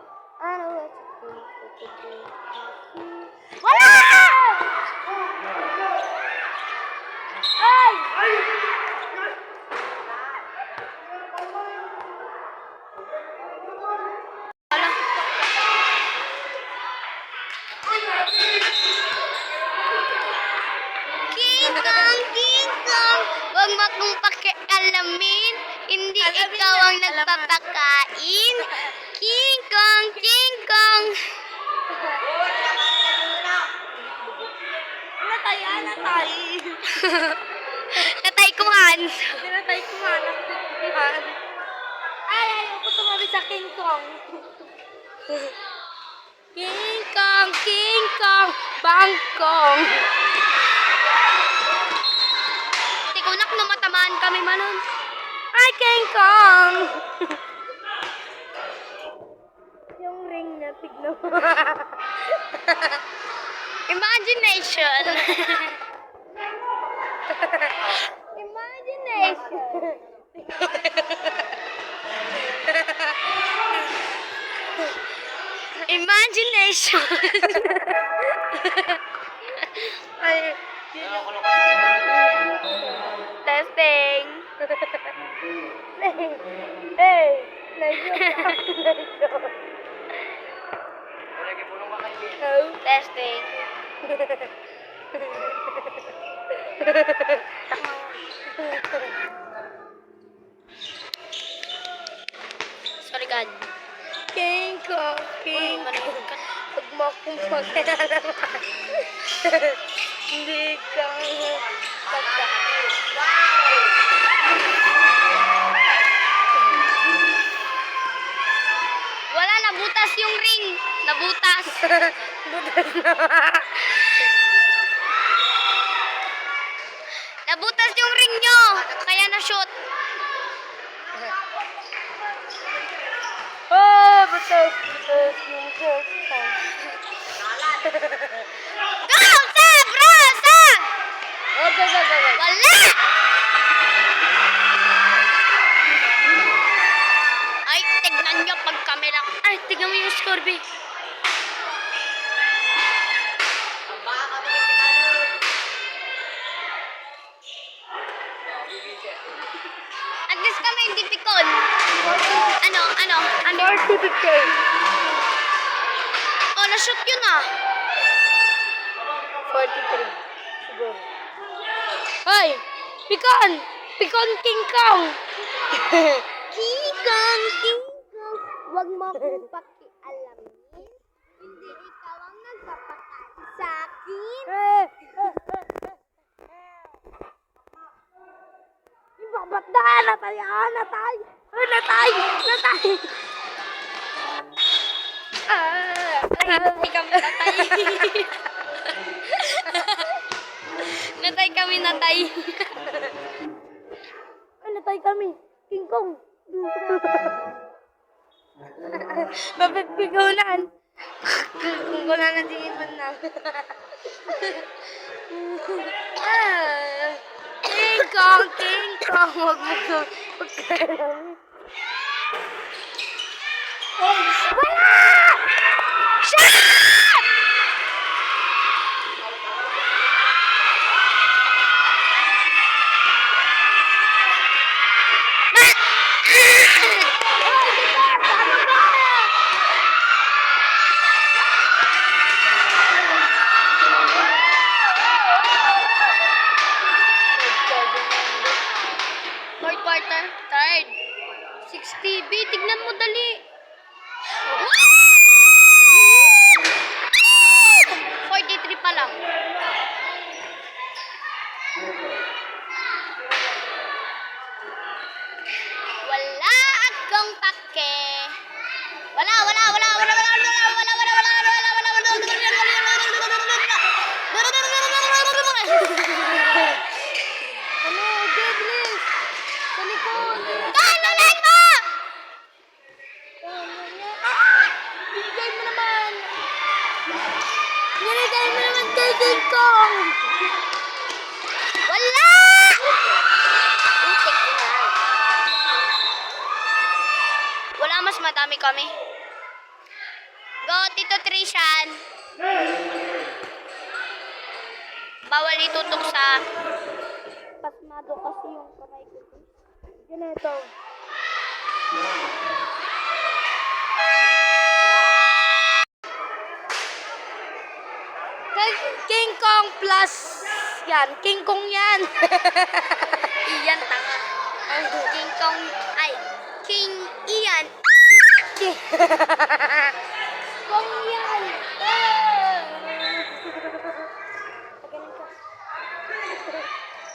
Speaker 1: I know what you think, what you think of me. Wala! Ay! King Kong, huwag mo akong pakialamin. Hindi ikaw ang nagpapakain. King Kong, King Kong.
Speaker 3: Natay.
Speaker 1: Natay kuhan.
Speaker 3: Natay ko nga. Ay, ayaw ko tumabi sa King Kong.
Speaker 1: King Kong, Bangkong. Ikaw nak na matamaan kami manon.
Speaker 3: Ay, King Kong! Yung ring na, tignan mo.
Speaker 1: Imagination. Imagination. Imagination.
Speaker 3: Ay,
Speaker 1: Testing.
Speaker 3: hey, na-joke.
Speaker 1: Testing. Sorry God.
Speaker 3: King King.
Speaker 1: Manood ka.
Speaker 3: Huwag mo akong pagkakalaman. Hindi ka
Speaker 1: Wala, nabutas yung ring. Nabutas.
Speaker 3: Butas na.
Speaker 1: Nabutas yung ring nyo. Kaya na-shoot.
Speaker 3: Oh, butas yung butas.
Speaker 1: Go, Sa! Bro, Sa!
Speaker 3: Okay.
Speaker 1: Wala! Ay, tignan nyo pag camera. Ay, tignan mo yung score, B. At least kami hindi pikon. Ano?
Speaker 3: 40-50.
Speaker 1: Oh, na-shoot yun ah.
Speaker 3: 43. Siguro. Hoy! Pikon! Pikon King Kong!
Speaker 1: King Kong. Huwag mo akong pakialamin. Hindi ikaw ang nagpapakain sa akin.
Speaker 3: Ibabata! Natay! Natay! Natay!
Speaker 1: Natay kami, natay. Natay kami, natay.
Speaker 3: Natay kami! King Kong! Mapagpigunan! Kung wala na tingin na. King Kong! Huwag mo ko.
Speaker 1: Wala! Shot! Fourth quarter, third. 60. B, tignan mo dali. 43 pa lang. Wala akong pake. Wala.
Speaker 3: Ano? Deadlift! Sa likod!
Speaker 1: Ganunin mo!
Speaker 3: Binigay mo naman! Binigay mo naman kay King Kong!
Speaker 1: Wala! Utik na. Wala, mas madami kami. Go, Tito Trishan. Bawal itutok sa... Pasmado kasi yung kamay ko.
Speaker 3: Ganito. King Kong plus yan. King Kong yan.
Speaker 1: Iyan, tanga. King Kong... Ay, King Ian.
Speaker 3: Kong yan.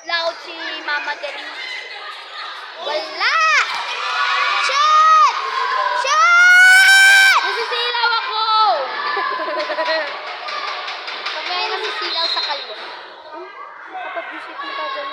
Speaker 1: Loud si Mama Galing. Wala! Shot! Shot! Nasisilaw ako! Pagkaya nasisilaw sa kalbo.
Speaker 3: Kapag visit mo ka dyan.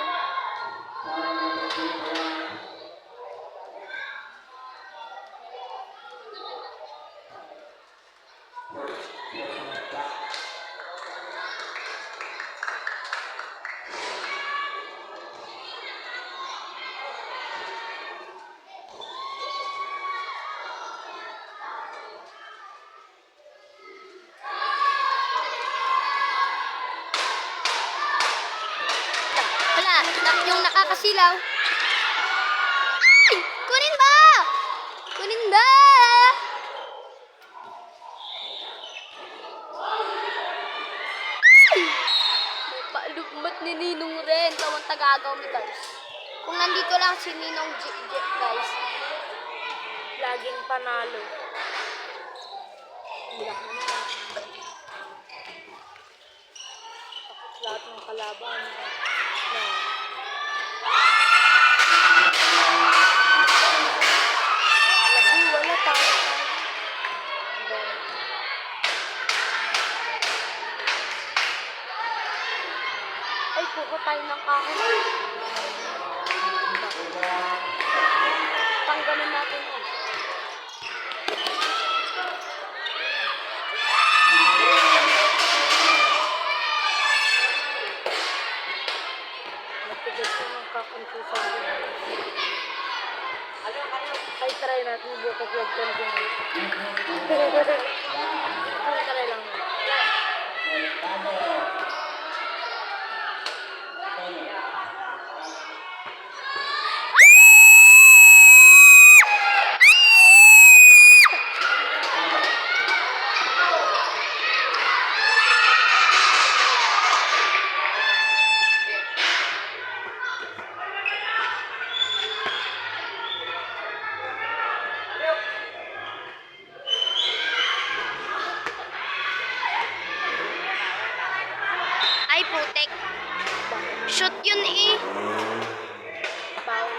Speaker 1: Wala, yung nakakasilaw. Ay! Kunin ba? Kunin ba? Ay! May palugmat ni Ninong rin. Tawang tagagaw mi guys. Kung nandito lang si Ninong Jeep guys.
Speaker 3: Laging panalo. Iyak na naman. Tapos lahat ng kalaban na labi, wala pa. Ay, kuha tayo ng kahoy. Tanggalin natin yun. Nagtigas ko ng kakonfusan ko. Ay, try natin bukas vlog ko na din. Try lang.
Speaker 1: Ay, putek. Shoot yun eh.
Speaker 3: Bawal.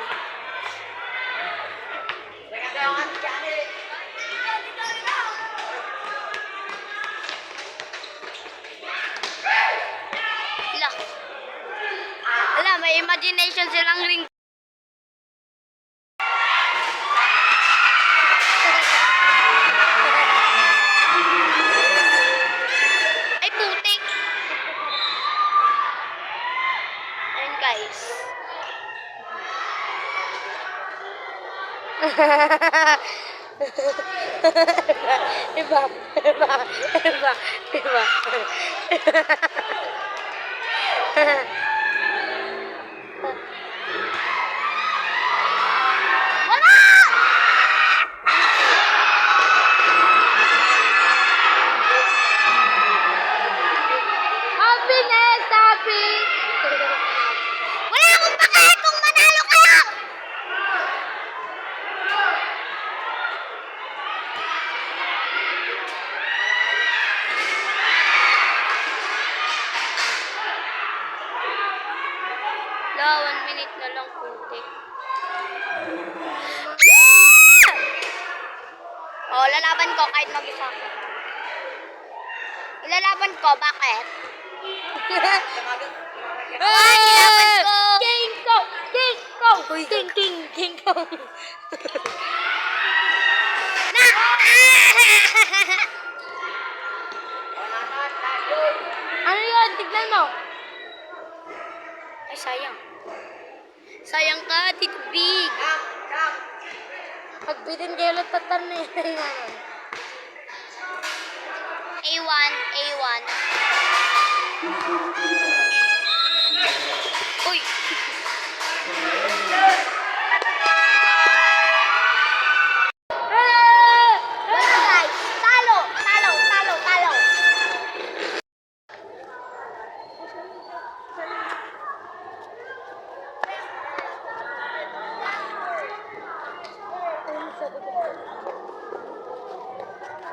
Speaker 1: Ala. Ala, may imagination silang ring. Ay, putik. Ayun, guys.
Speaker 3: Iba.
Speaker 1: Wala!
Speaker 3: Happiness, happy.
Speaker 1: Wala akong pake kung manalo kayo! La, 1 minute na lang, putik. Oh, lalaban ko kahit mag-isa ko. Ilalaban ko, bakit? Ay, ilaban ko!
Speaker 3: King Kong! King Kong! King Kong!
Speaker 1: Na!
Speaker 3: Ano yun? Tignan mo.
Speaker 1: Ay, sayang. Sayang ka, Tito Big.
Speaker 3: Pagbitin kayo ulit tatan na yun.
Speaker 1: A1, A1. Uy! Wala, guys. Talo! Talo! Talo! Talo!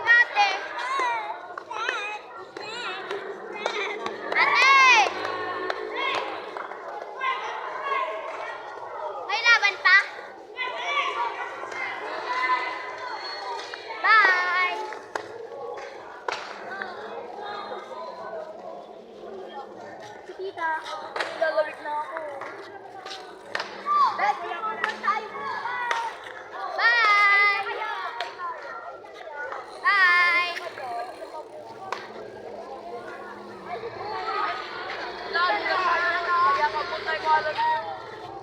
Speaker 1: Ate! Ate! May laban pa? Bye! Tita, lalawit na ako. Bye! Bye!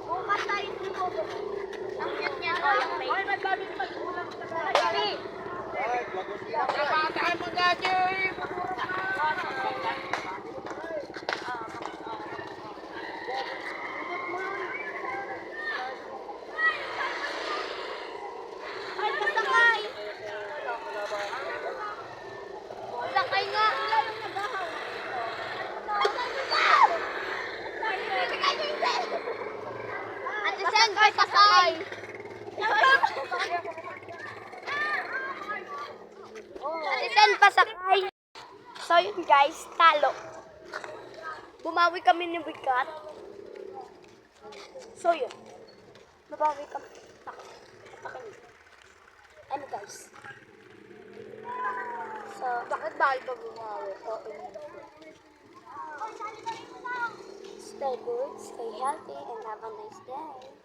Speaker 1: Bukas tayo dito. Ang cute niya. Ay, naggamit mag-ulang sa bahay. Ay, pasakay! Sakay nga! Ate Sen, pasakay! Ate Sen, pasakay! So, yun guys, talo. Bumawi kami ni Bigat. So, yun. Bumawi kami. Ano guys? So,
Speaker 3: Bakit bakit pa bumawi?
Speaker 1: stay good, stay healthy, and have a nice day.